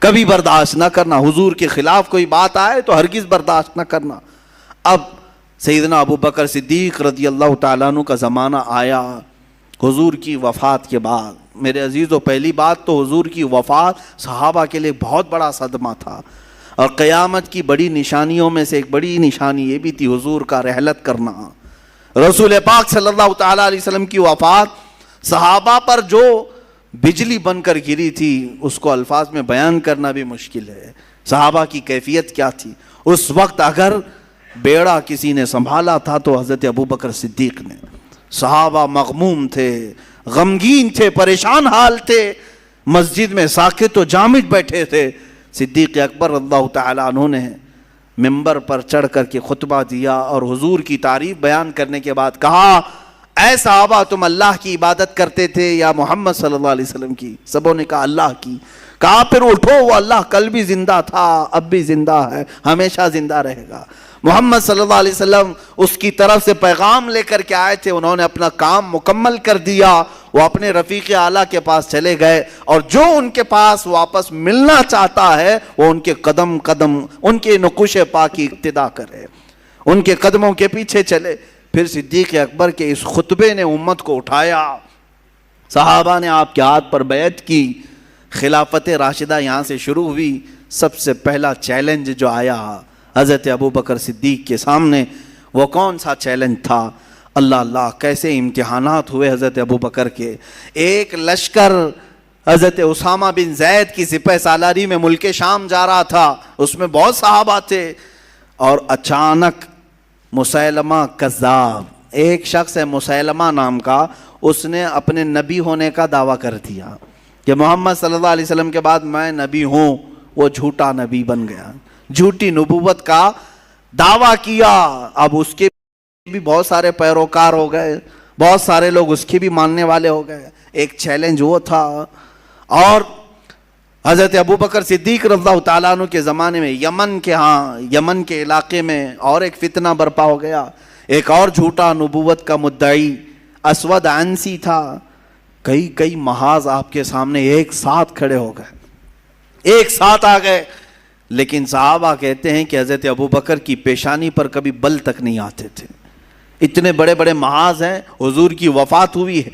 کبھی برداشت نہ کرنا. حضور کے خلاف کوئی بات آئے تو ہرگز برداشت نہ کرنا. اب سیدنا ابو بکر صدیق رضی اللہ تعالیٰ عنہ کا زمانہ آیا حضور کی وفات کے بعد. میرے عزیزو، پہلی بات تو حضور کی وفات صحابہ کے لیے بہت بڑا صدمہ تھا، اور قیامت کی بڑی نشانیوں میں سے ایک بڑی نشانی یہ بھی تھی حضور کا رحلت کرنا. رسول پاک صلی اللہ تعالیٰ علیہ وسلم کی وفات صحابہ پر جو بجلی بن کر گری تھی اس کو الفاظ میں بیان کرنا بھی مشکل ہے. صحابہ کی کیفیت کیا تھی اس وقت؟ اگر بیڑا کسی نے سنبھالا تھا تو حضرت ابو بکر صدیق نے. صحابہ مغموم تھے، غمگین تھے، پریشان حال تھے، مسجد میں ساکت و جامد بیٹھے تھے. صدیق اکبر اللہ تعالیٰ عنہ نے ممبر پر چڑھ کر کے خطبہ دیا اور حضور کی تعریف بیان کرنے کے بعد کہا، اے صحابہ تم اللہ کی عبادت کرتے تھے یا محمد صلی اللہ علیہ وسلم کی؟ سبوں نے کہا اللہ کی. کہا پھر اٹھو، وہ اللہ کل بھی زندہ تھا، اب بھی زندہ ہے، ہمیشہ زندہ رہے گا. محمد صلی اللہ علیہ وسلم اس کی طرف سے پیغام لے کر کے آئے تھے، انہوں نے اپنا کام مکمل کر دیا، وہ اپنے رفیق اعلیٰ کے پاس چلے گئے، اور جو ان کے پاس واپس ملنا چاہتا ہے وہ ان کے قدم قدم ان کے نقوش پا کی اقتدا کرے، ان کے قدموں کے پیچھے چلے. پھر صدیق اکبر کے اس خطبے نے امت کو اٹھایا، صحابہ نے آپ کے ہاتھ پر بیعت کی، خلافت راشدہ یہاں سے شروع ہوئی. سب سے پہلا چیلنج جو آیا حضرت ابو بکر صدیق کے سامنے، وہ کون سا چیلنج تھا؟ اللہ اللہ کیسے امتحانات ہوئے حضرت ابو بکر کے. ایک لشکر حضرت اسامہ بن زید کی سپہ سالاری میں ملک شام جا رہا تھا، اس میں بہت صحابہ تھے، اور اچانک مسیلمہ کذاب، ایک شخص ہے مسیلمہ نام کا، اس نے اپنے نبی ہونے کا دعویٰ کر دیا کہ محمد صلی اللہ علیہ وسلم کے بعد میں نبی ہوں. وہ جھوٹا نبی بن گیا، جھوٹی نبوت کا دعویٰ کیا. اب اس کے بھی بہت سارے پیروکار ہو گئے، بہت سارے لوگ اس کے بھی ماننے والے ہو گئے. ایک چیلنج وہ تھا. اور حضرت ابو بکر صدیق رضی اللہ تعالیٰ عنہ کے زمانے میں یمن کے علاقے میں اور ایک فتنہ برپا ہو گیا. ایک اور جھوٹا نبوت کا مدعی اسود عنسی تھا. کئی محاذ آپ کے سامنے ایک ساتھ کھڑے ہو گئے، ایک ساتھ آ گئے. لیکن صحابہ کہتے ہیں کہ حضرت ابو بکر کی پیشانی پر کبھی بل تک نہیں آتے تھے. اتنے بڑے بڑے محاذ ہیں. حضور کی وفات ہوئی ہے،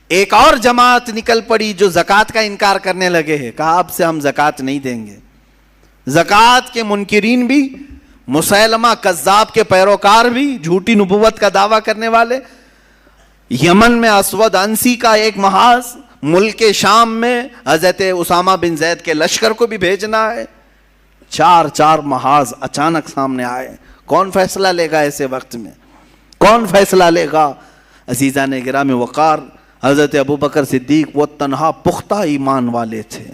ایک اور جماعت نکل پڑی جو زکوٰۃ کا انکار کرنے لگے ہیں. کہا اب سے ہم زکوٰۃ نہیں دیں گے. زکوٰۃ کے منکرین بھی، مسیلمہ کذاب کے پیروکار بھی، جھوٹی نبوت کا دعویٰ کرنے والے. یمن میں اسود عنسی کا ایک محاذ، ملک شام میں حضرت اسامہ بن زید کے لشکر کو بھی بھیجنا ہے. چار محاذ اچانک سامنے آئے. کون فیصلہ لے گا ایسے وقت میں؟ کون فیصلہ لے گا؟ عزیزان گرامی وقار، حضرت ابو بکر صدیق وہ تنہا پختہ ایمان والے تھے.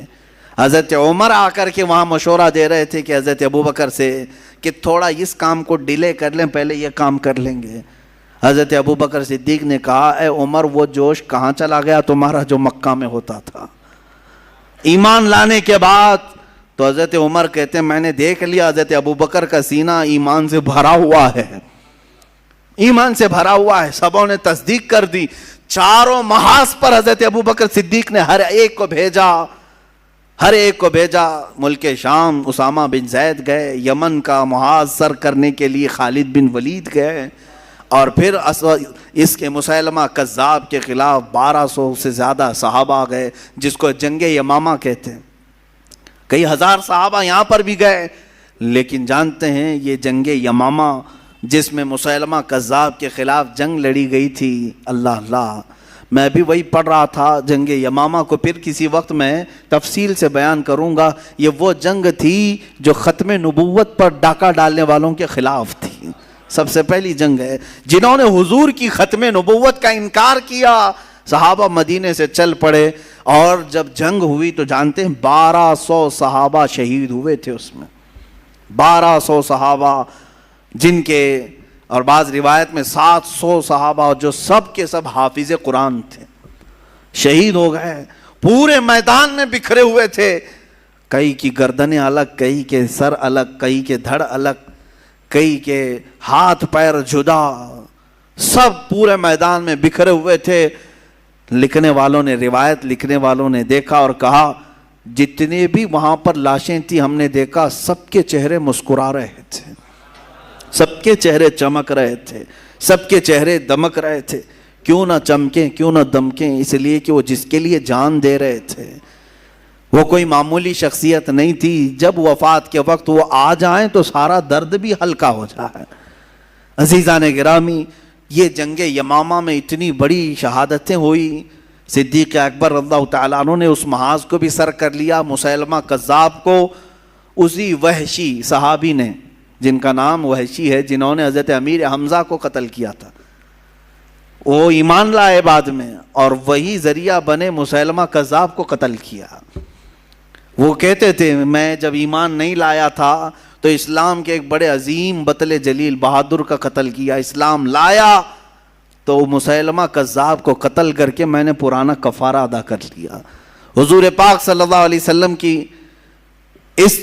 حضرت عمر آ کر کے وہاں مشورہ دے رہے تھے کہ حضرت ابو بکر سے کہ تھوڑا اس کام کو ڈیلے کر لیں، پہلے یہ کام کر لیں گے. حضرت ابو بکر صدیق نے کہا، اے عمر وہ جوش کہاں چلا گیا تمہارا جو مکہ میں ہوتا تھا ایمان لانے کے بعد؟ تو حضرت عمر کہتے ہیں میں نے دیکھ لیا حضرت ابو بکر کا سینہ ایمان سے بھرا ہوا ہے، ایمان سے بھرا ہوا ہے. سبوں نے تصدیق کر دی. چاروں محاذ پر حضرت ابو بکر صدیق نے ہر ایک کو بھیجا. ملک شام اسامہ بن زید گئے، یمن کا محاذ سر کرنے کے لیے خالد بن ولید گئے، اور پھر اس کے مسیلمہ کذاب کے خلاف 1200 سے زیادہ صحابہ گئے، جس کو جنگ یمامہ کہتے ہیں. کئی ہزار صحابہ یہاں پر بھی گئے. لیکن جانتے ہیں یہ جنگ یمامہ جس میں مسیلمہ کذاب کے خلاف جنگ لڑی گئی تھی، اللہ اللہ، میں بھی وہی پڑھ رہا تھا جنگ یمامہ کو، پھر کسی وقت میں تفصیل سے بیان کروں گا. یہ وہ جنگ تھی جو ختم نبوت پر ڈاکہ ڈالنے والوں کے خلاف تھی. سب سے پہلی جنگ ہے. جنہوں نے حضور کی ختم نبوت کا انکار کیا، صحابہ مدینے سے چل پڑے، اور جب جنگ ہوئی تو جانتے ہیں 1200 صحابہ شہید ہوئے تھے اس میں. 1200 صحابہ جن کے، اور بعض روایت میں 700 صحابہ جو سب کے سب حافظ قرآن تھے، شہید ہو گئے. پورے میدان میں بکھرے ہوئے تھے، کئی کی گردنیں الگ، کئی کے سر الگ، کئی کے دھڑ الگ، کئی کے ہاتھ پیر جدا، سب پورے میدان میں بکھرے ہوئے تھے. لکھنے والوں نے، روایت لکھنے والوں نے دیکھا اور کہا جتنے بھی وہاں پر لاشیں تھیں ہم نے دیکھا سب کے چہرے مسکرا رہے تھے، سب کے چہرے چمک رہے تھے، سب کے چہرے دمک رہے تھے. کیوں نہ چمکیں، کیوں نہ دمکیں؟ اس لیے کہ وہ جس کے لیے جان دے رہے تھے وہ کوئی معمولی شخصیت نہیں تھی. جب وفات کے وقت وہ آ جائیں تو سارا درد بھی ہلکا ہو جائے. عزیزان گرامی، یہ جنگ یمامہ میں اتنی بڑی شہادتیں ہوئی. صدیق اکبر رضی اللہ تعالیٰ عنہ نے اس محاذ کو بھی سر کر لیا. مسیلمہ کذاب کو اسی وحشی صحابی نے، جن کا نام وحشی ہے، جنہوں نے حضرت امیر حمزہ کو قتل کیا تھا، وہ ایمان لائے بعد میں، اور وہی ذریعہ بنے مسیلمہ کذاب کو قتل کیا. وہ کہتے تھے میں جب ایمان نہیں لایا تھا تو اسلام کے ایک بڑے عظیم بطل جلیل بہادر کا قتل کیا. اسلام لایا تو مسیلمہ کذاب کو قتل کر کے میں نے پرانا کفارہ ادا کر لیا. حضور پاک صلی اللہ علیہ وسلم کی اس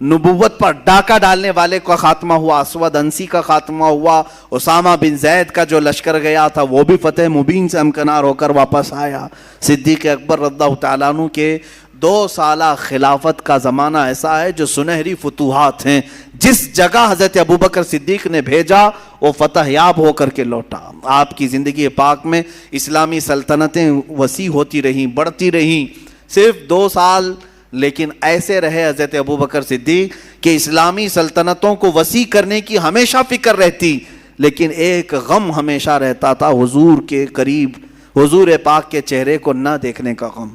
نبوت پر ڈاکہ ڈالنے والے کا خاتمہ ہوا، اسود انسی کا خاتمہ ہوا. اسامہ بن زید کا جو لشکر گیا تھا وہ بھی فتح مبین سے ہمکنار ہو کر واپس آیا. صدیق اکبر رضی اللہ تعالیٰ عنہ کے 2 سالہ خلافت کا زمانہ ایسا ہے جو سنہری فتوحات ہیں. جس جگہ حضرت ابوبکر صدیق نے بھیجا وہ فتح یاب ہو کر کے لوٹا. آپ کی زندگی پاک میں اسلامی سلطنتیں وسیع ہوتی رہیں، بڑھتی رہیں. صرف 2 سال لیکن ایسے رہے حضرت ابوبکر صدیق کہ اسلامی سلطنتوں کو وسیع کرنے کی ہمیشہ فکر رہتی، لیکن ایک غم ہمیشہ رہتا تھا، حضور کے قریب، حضور پاک کے چہرے کو نہ دیکھنے کا غم.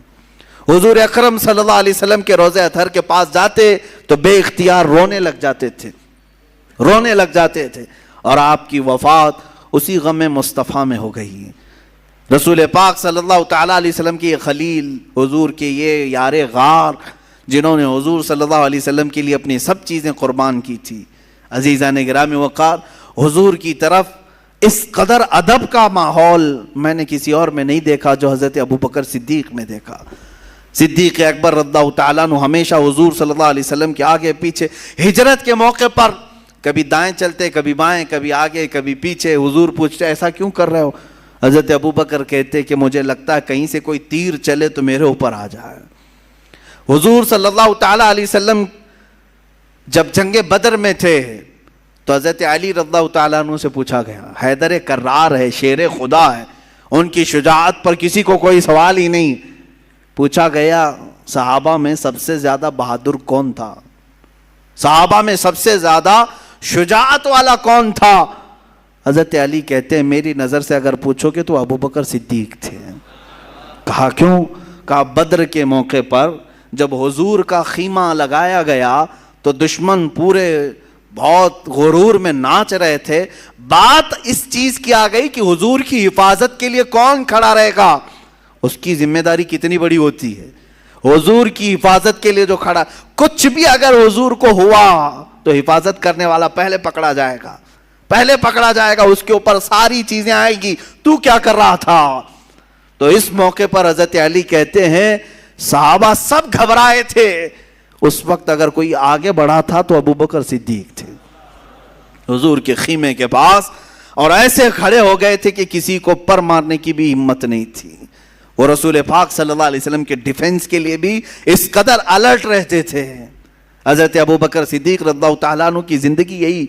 حضور اکرم صلی اللہ علیہ وسلم کے روضہ اطہر کے پاس جاتے تو بے اختیار رونے لگ جاتے تھے. اور آپ کی وفات اسی غم مصطفیٰ میں ہو گئی. رسول پاک صلی اللہ تعالیٰ علیہ وسلم کی یہ خلیل، حضور کے یہ یار غار، جنہوں نے حضور صلی اللہ علیہ وسلم کے لیے اپنی سب چیزیں قربان کی تھی. عزیزان گرامی وقار، حضور کی طرف اس قدر ادب کا ماحول میں نے کسی اور میں نہیں دیکھا جو حضرت ابوبکر صدیق میں دیکھا. صدیق اکبر رضی اللہ تعالیٰ عنہ ہمیشہ حضور صلی اللہ علیہ وسلم کے آگے پیچھے، ہجرت کے موقع پر کبھی دائیں چلتے، کبھی بائیں، کبھی آگے کبھی پیچھے. حضور پوچھتے ایسا کیوں کر رہے ہو؟ حضرت ابوبکر کہتے کہ مجھے لگتا ہے کہیں سے کوئی تیر چلے تو میرے اوپر آ جائے. حضور صلی اللہ تعالیٰ علیہ وسلم جب جنگ بدر میں تھے تو حضرت علی رضی اللہ تعالیٰ عنہ سے پوچھا گیا، حیدر کرار ہے، شیر خدا ہے، ان کی شجاعت پر کسی کو کوئی سوال ہی نہیں. پوچھا گیا صحابہ میں سب سے زیادہ بہادر کون تھا، صحابہ میں سب سے زیادہ شجاعت والا کون تھا؟ حضرت علی کہتے ہیں میری نظر سے اگر پوچھو گے تو ابوبکر صدیق تھے. کہا کیوں؟ کہا بدر کے موقع پر جب حضور کا خیمہ لگایا گیا تو دشمن پورے بہت غرور میں ناچ رہے تھے. بات اس چیز کی آ گئی کہ حضور کی حفاظت کے لیے کون کھڑا رہے گا، اس کی ذمہ داری کتنی بڑی ہوتی ہے. حضور کی حفاظت کے لیے جو کھڑا، کچھ بھی اگر حضور کو ہوا تو حفاظت کرنے والا پہلے پکڑا جائے گا، اس کے اوپر ساری چیزیں آئیں گی. تو کیا کر رہا تھا؟ تو اس موقع پر حضرت علی کہتے ہیں صحابہ سب گھبرائے تھے. اس وقت اگر کوئی آگے بڑھا تھا تو ابوبکر صدیق تھے حضور کے خیمے کے پاس، اور ایسے کھڑے ہو گئے تھے کہ کسی کو پر مارنے کی بھی ہمت نہیں تھی. وہ رسول پاک صلی اللہ علیہ وسلم کے ڈیفنس کے لیے بھی اس قدر الرٹ رہتے تھے. حضرت ابوبکر صدیق رضی اللہ تعالیٰ عنہ کی زندگی یہی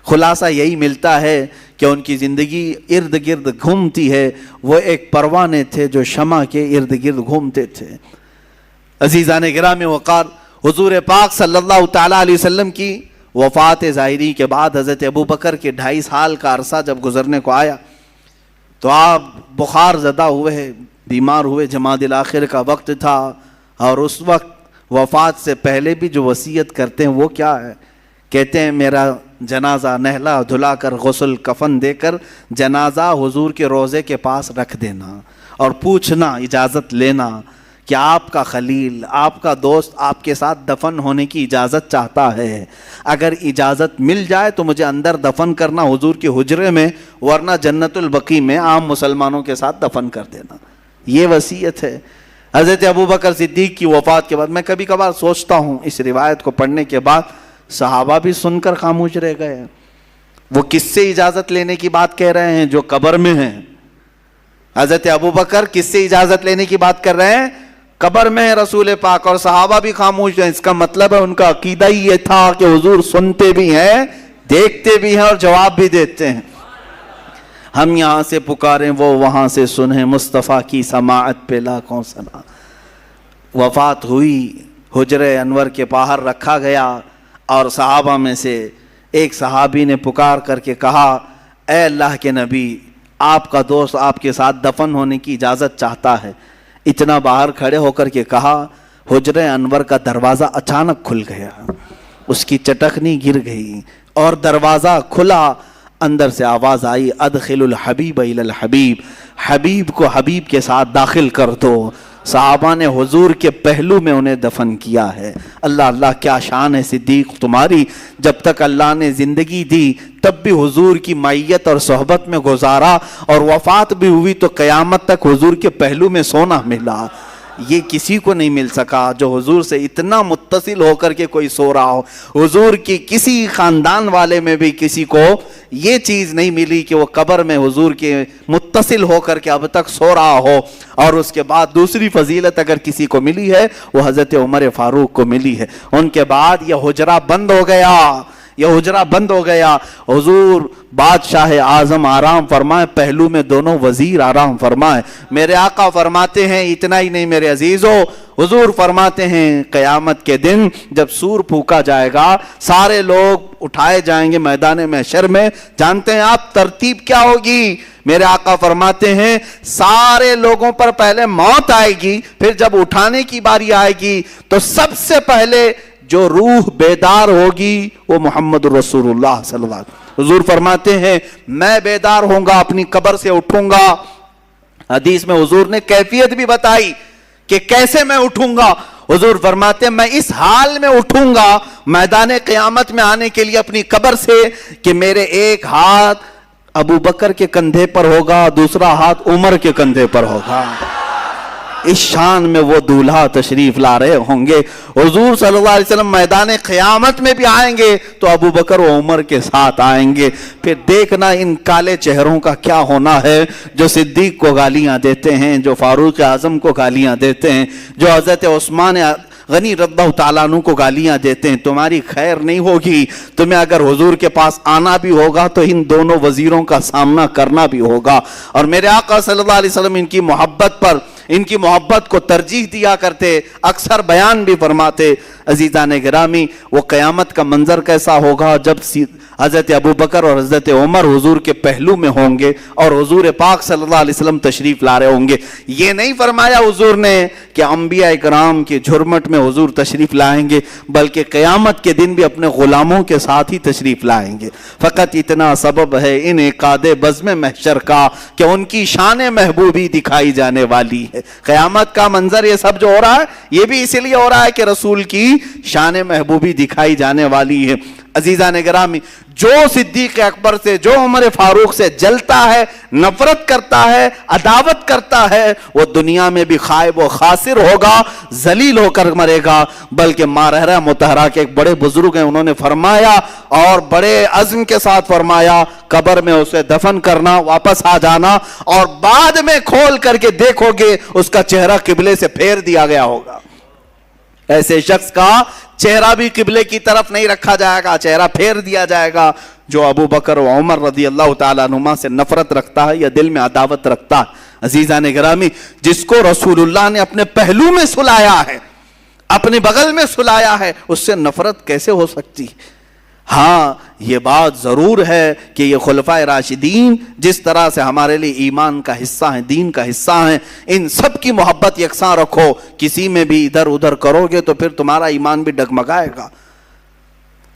خلاصہ یہی ملتا ہے کہ ان کی زندگی ارد گرد گھومتی ہے. وہ ایک پروانے تھے جو شمع کے ارد گرد گھومتے تھے. عزیزان گرامی وقار، حضور پاک صلی اللہ تعالیٰ علیہ وسلم کی وفات ظاہری کے بعد حضرت ابوبکر کے 2.5 سال کا عرصہ جب گزرنے کو آیا تو آپ بخار زدہ ہوئے، بیمار ہوئے، جمادی الاخر کا وقت تھا، اور اس وقت وفات سے پہلے بھی جو وصیت کرتے ہیں وہ کیا ہے؟ کہتے ہیں میرا جنازہ نہلا دھلا کر غسل کفن دے کر جنازہ حضور کے روضے کے پاس رکھ دینا، اور پوچھنا، اجازت لینا کہ آپ کا خلیل، آپ کا دوست آپ کے ساتھ دفن ہونے کی اجازت چاہتا ہے، اگر اجازت مل جائے تو مجھے اندر دفن کرنا حضور کے حجرے میں، ورنہ جنت البقیع میں عام مسلمانوں کے ساتھ دفن کر دینا۔ یہ وصیت ہے حضرت ابوبکر صدیق کی وفات کے بعد۔ میں کبھی کبھار سوچتا ہوں اس روایت کو پڑھنے کے بعد صحابہ بھی سن کر خاموش رہ گئے، وہ کس سے اجازت لینے کی بات کہہ رہے ہیں؟ جو قبر میں ہیں۔ حضرت ابوبکر کس سے اجازت لینے کی بات کر رہے ہیں؟ قبر میں ہے رسول پاک، اور صحابہ بھی خاموش ہیں۔ اس کا مطلب ہے ان کا عقیدہ ہی یہ تھا کہ حضور سنتے بھی ہیں، دیکھتے بھی ہیں، اور جواب بھی دیتے ہیں۔ ہم یہاں سے پکاریں وہ وہاں سے سنیں، مصطفیٰ کی سماعت پہ لاکھوں سنا۔ وفات ہوئی، حجر انور کے باہر رکھا گیا، اور صحابہ میں سے ایک صحابی نے پکار کر کے کہا، اے اللہ کے نبی، آپ کا دوست آپ کے ساتھ دفن ہونے کی اجازت چاہتا ہے۔ اتنا باہر کھڑے ہو کر کے کہا، حجر انور کا دروازہ اچانک کھل گیا، اس کی چٹکنی گر گئی اور دروازہ کھلا، اندر سے آواز آئی، ادخل الحبیب الی الحبیب، حبیب کو حبیب کے ساتھ داخل کر دو۔ صحابہ نے حضور کے پہلو میں انہیں دفن کیا ہے۔ اللہ اللہ، کیا شان ہے صدیق تمہاری، جب تک اللہ نے زندگی دی تب بھی حضور کی معیت اور صحبت میں گزارا، اور وفات بھی ہوئی تو قیامت تک حضور کے پہلو میں سونا ملا۔ یہ کسی کو نہیں مل سکا جو حضور سے اتنا متصل ہو کر کے کوئی سو رہا ہو۔ حضور کی کسی خاندان والے میں بھی کسی کو یہ چیز نہیں ملی کہ وہ قبر میں حضور کے متصل ہو کر کے اب تک سو رہا ہو۔ اور اس کے بعد دوسری فضیلت اگر کسی کو ملی ہے وہ حضرت عمر فاروق کو ملی ہے۔ ان کے بعد یہ حجرہ بند ہو گیا، یہ حجرہ بند ہو گیا۔ حضور بادشاہ اعظم آرام فرمائے، پہلو میں دونوں وزیر آرام فرمائے۔ میرے آقا فرماتے ہیں اتنا ہی نہیں میرے عزیزو، حضور فرماتے ہیں قیامت کے دن جب سور پھونکا جائے گا، سارے لوگ اٹھائے جائیں گے میدان محشر میں۔ جانتے ہیں آپ ترتیب کیا ہوگی؟ میرے آقا فرماتے ہیں سارے لوگوں پر پہلے موت آئے گی، پھر جب اٹھانے کی باری آئے گی تو سب سے پہلے جو روح بیدار ہوگی وہ محمد رسول اللہ صلی اللہ علیہ وسلم۔ حضور فرماتے ہیں میں بیدار ہوں گا، اپنی قبر سے اٹھوں گا۔ حدیث میں حضور نے کیفیت بھی بتائی کہ کیسے میں اٹھوں گا۔ حضور فرماتے ہیں میں اس حال میں اٹھوں گا میدان قیامت میں آنے کے لیے اپنی قبر سے کہ میرے ایک ہاتھ ابو بکر کے کندھے پر ہوگا، دوسرا ہاتھ عمر کے کندھے پر ہوگا۔ اس شان میں وہ دولہا تشریف لا رہے ہوں گے۔ حضور صلی اللہ علیہ وسلم میدان قیامت میں بھی آئیں گے تو ابو بکر و عمر کے ساتھ آئیں گے۔ پھر دیکھنا ان کالے چہروں کا کیا ہونا ہے، جو صدیق کو گالیاں دیتے ہیں، جو فاروق اعظم کو گالیاں دیتے ہیں، جو حضرت عثمان غنی رضی اللہ تعالیٰ عنہ کو گالیاں دیتے ہیں۔ تمہاری خیر نہیں ہوگی، تمہیں اگر حضور کے پاس آنا بھی ہوگا تو ان دونوں وزیروں کا سامنا کرنا بھی ہوگا۔ اور میرے آقا صلی اللہ علیہ وسلم ان کی محبت کو ترجیح دیا کرتے، اکثر بیان بھی فرماتے۔ عزیزان گرامی، وہ قیامت کا منظر کیسا ہوگا جب حضرت ابوبکر اور حضرت عمر حضور کے پہلو میں ہوں گے اور حضور پاک صلی اللہ علیہ وسلم تشریف لا رہے ہوں گے۔ یہ نہیں فرمایا حضور نے کہ انبیاء کرام کے جھرمٹ میں حضور تشریف لائیں گے، بلکہ قیامت کے دن بھی اپنے غلاموں کے ساتھ ہی تشریف لائیں گے۔ فقط اتنا سبب ہے انعقاد بزم محشر کا کہ ان کی شان محبوبی دکھائی جانے والی ہے۔ قیامت کا منظر یہ سب جو ہو رہا ہے یہ بھی اسی لیے ہو رہا ہے کہ رسول کی شان محبوبی دکھائی جانے والی ہے۔ عزیزان گرامی، جو صدیق اکبر سے، جو عمر فاروق سے جلتا ہے، نفرت کرتا ہے، عداوت کرتا ہے، وہ دنیا میں بھی خائب و خاسر ہوگا، ذلیل ہو کر مرے گا۔ بلکہ مارحرہ مطہرہ کے ایک بڑے بزرگ ہیں، انہوں نے فرمایا اور بڑے عزم کے ساتھ فرمایا، قبر میں اسے دفن کرنا، واپس آ جانا، اور بعد میں کھول کر کے دیکھو گے اس کا چہرہ قبلے سے پھیر دیا گیا ہوگا۔ ایسے شخص کا چہرہ بھی قبلے کی طرف نہیں رکھا جائے گا، چہرہ پھیر دیا جائے گا۔ جو ابو بکر و عمر رضی اللہ تعالیٰ عنہما سے نفرت رکھتا ہے یا دل میں عداوت رکھتا ہے، عزیزان گرامی، جس کو رسول اللہ نے اپنے پہلو میں سلایا ہے، اپنے بغل میں سلایا ہے، اس سے نفرت کیسے ہو سکتی؟ ہاں، یہ بات ضرور ہے کہ یہ خلفائے راشدین جس طرح سے ہمارے لیے ایمان کا حصہ ہیں، دین کا حصہ ہیں، ان سب کی محبت یکساں رکھو. کسی میں بھی ادھر ادھر کرو گے تو پھر تمہارا ایمان بھی ڈگمگائے گا،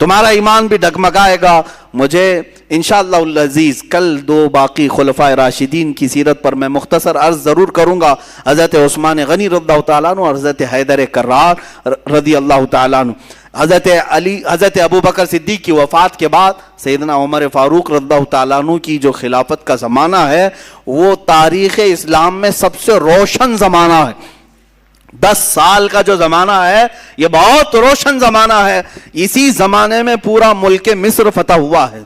تمہارا ایمان بھی ڈگمگائے گا. مجھے انشاءاللہ العزیز کل دو باقی خلفائے راشدین کی سیرت پر میں مختصر عرض ضرور کروں گا. حضرت عثمان غنی رضی اللہ تعالیٰ عنہ اور حضرت حیدر کرار رضی اللہ تعالیٰ عنہ. حضرت ابوبکر صدیق کی وفات کے بعد سیدنا عمر فاروق رضی اللہ تعالیٰ عنہ کی جو خلافت کا زمانہ ہے وہ تاریخ اسلام میں سب سے روشن زمانہ ہے. 10 سال کا جو زمانہ ہے یہ بہت روشن زمانہ ہے. اسی زمانے میں پورا ملک مصر فتح ہوا ہے.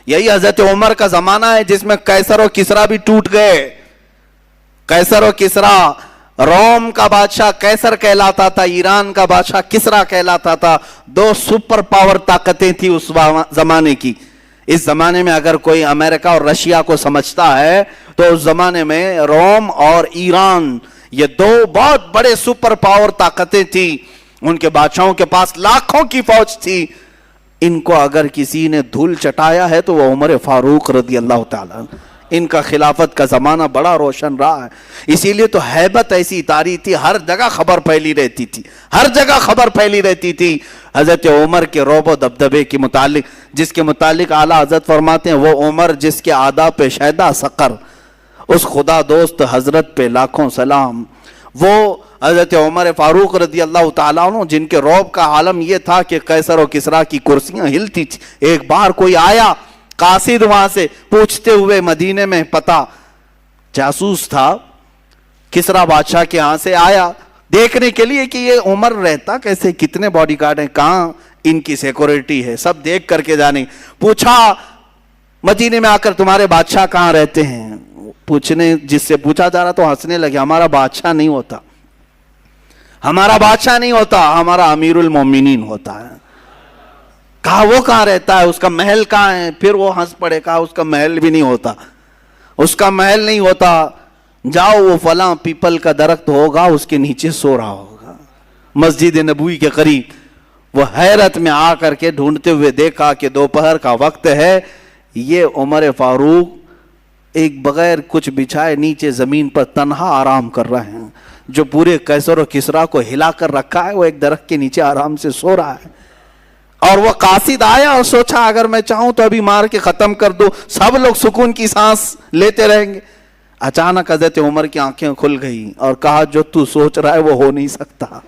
یہی حضرت عمر کا زمانہ ہے جس میں قیصر و کسریٰ بھی ٹوٹ گئے. قیصر و کسریٰ، روم کا بادشاہ قیصر کہلاتا تھا، ایران کا بادشاہ کسریٰ کہلاتا تھا. 2 سپر پاور طاقتیں تھی اس زمانے کی. اس زمانے میں اگر کوئی امریکہ اور رشیا کو سمجھتا ہے تو اس زمانے میں روم اور ایران یہ 2 بہت بڑے سپر پاور طاقتیں تھیں. ان کے بادشاہوں کے پاس لاکھوں کی فوج تھی. ان کو اگر کسی نے دھول چٹایا ہے تو وہ عمر فاروق رضی اللہ تعالیٰ عنہ. ان کا خلافت کا زمانہ بڑا روشن رہا ہے. اسی لیے تو ہیبت ایسی اتاری تھی، ہر جگہ خبر پھیلی رہتی تھی، ہر جگہ خبر پھیلی رہتی تھی. حضرت عمر کے رعب و دبدبے کے متعلق، جس کے متعلق اعلیٰ حضرت فرماتے ہیں وہ عمر جس کے آداب پہ شیدا سقر، اس خدا دوست حضرت پہ لاکھوں سلام. وہ حضرت عمر فاروق رضی اللہ تعالیٰ عنہ جن کے رعب کا عالم یہ تھا کہ قیصر و کسریٰ کی کرسیاں ہلتی تھی. ایک بار کوئی آیا قاصد وہاں سے پوچھتے ہوئے، مدینے میں پتہ جاسوس تھا، کسریٰ بادشاہ کے ہاں سے آیا دیکھنے کے لیے کہ یہ عمر رہتا کیسے، کتنے باڈی گارڈ ہیں، کہاں ان کی سیکورٹی ہے، سب دیکھ کر کے جانے. پوچھا مدینے میں آ کر تمہارے بادشاہ کہاں رہتے ہیں؟ پوچھنے جس سے پوچھا جا رہا تو ہنسنے لگے. ہمارا بادشاہ نہیں ہوتا، ہمارا بادشاہ نہیں ہوتا، ہمارا امیر المومنین ہوتا ہے. کہا وہ کہاں رہتا ہے، اس کا محل کہاں ہے؟ پھر وہ ہنس پڑے. کہا اس کا محل بھی نہیں ہوتا، اس کا محل نہیں ہوتا. جاؤ وہ فلاں پیپل کا درخت ہوگا اس کے نیچے سو رہا ہوگا مسجد نبوی کے قریب. وہ حیرت میں آ کر کے ڈھونڈتے ہوئے دیکھا کہ دوپہر کا وقت ہے. یہ عمر فاروق ایک بغیر کچھ بچھائے نیچے زمین پر تنہا آرام کر رہے ہیں. جو پورے قیصر و کسریٰ کو ہلا کر رکھا ہے وہ ایک درخت کے نیچے آرام سے سو رہا ہے. اور وہ قاصد آیا اور سوچا اگر میں چاہوں تو ابھی مار کے ختم کر دو، سب لوگ سکون کی سانس لیتے رہیں گے. اچانک حضرت عمر کی آنکھیں کھل گئی اور کہا جو تو سوچ رہا ہے وہ ہو نہیں سکتا.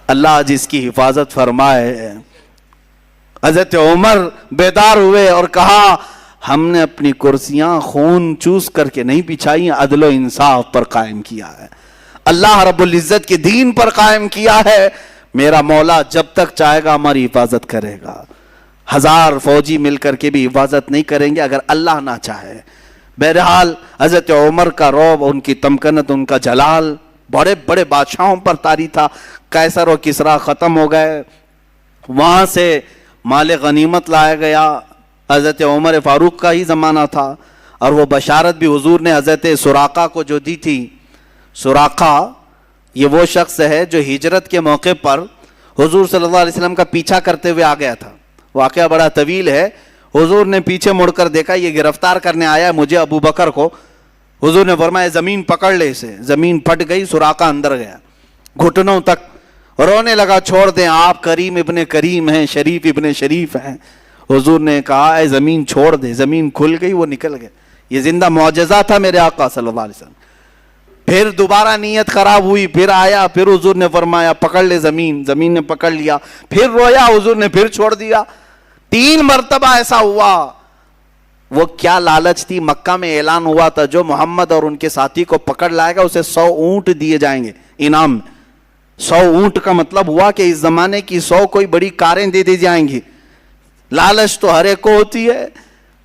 اللہ جس کی حفاظت فرمائے. حضرت عمر بیدار ہوئے اور کہا ہم نے اپنی کرسیاں خون چوس کر کے نہیں بچھائی، عدل و انصاف پر قائم کیا ہے، اللہ رب العزت کے دین پر قائم کیا ہے. میرا مولا جب تک چاہے گا ہماری حفاظت کرے گا. 1000 فوجی مل کر کے بھی حفاظت نہیں کریں گے اگر اللہ نہ چاہے. بہرحال حضرت عمر کا رعب، ان کی تمکنت، ان کا جلال بڑے بڑے بادشاہوں پر طاری تھا. قیصر و کسریٰ ختم ہو گئے، وہاں سے مال غنیمت لایا گیا. حضرت عمر فاروق کا ہی زمانہ تھا اور وہ بشارت بھی حضور نے حضرت سراقہ کو جو دی تھی. سراقہ یہ وہ شخص ہے جو ہجرت کے موقع پر حضور صلی اللہ علیہ وسلم کا پیچھا کرتے ہوئے آ گیا تھا. واقعہ بڑا طویل ہے. حضور نے پیچھے مڑ کر دیکھا یہ گرفتار کرنے آیا ہے مجھے ابو بکر کو. حضور نے فرمایا زمین پکڑ لے اسے. زمین پھٹ گئی، سراقہ اندر گیا گھٹنوں تک، رونے لگا چھوڑ دیں آپ کریم ابن کریم ہیں، شریف ابن شریف ہیں. حضور نے کہا اے زمین چھوڑ دے. زمین کھل گئی، وہ نکل گئے. یہ زندہ معجزہ تھا میرے آقا صلی اللہ علیہ وسلم. پھر دوبارہ نیت خراب ہوئی، پھر آیا، پھر حضور نے فرمایا پکڑ لے زمین. زمین نے پکڑ لیا. پھر رویا، حضور نے پھر چھوڑ دیا. 3 مرتبہ ایسا ہوا. وہ کیا لالچ تھی، مکہ میں اعلان ہوا تھا جو محمد اور ان کے ساتھی کو پکڑ لائے گا اسے 100 اونٹ دیے جائیں گے انعام میں. 100 اونٹ کا مطلب ہوا کہ اس زمانے کی 100 کوئی بڑی کاریں دے دی جائیں گی. لالچ تو ہر ایک کو ہوتی ہے،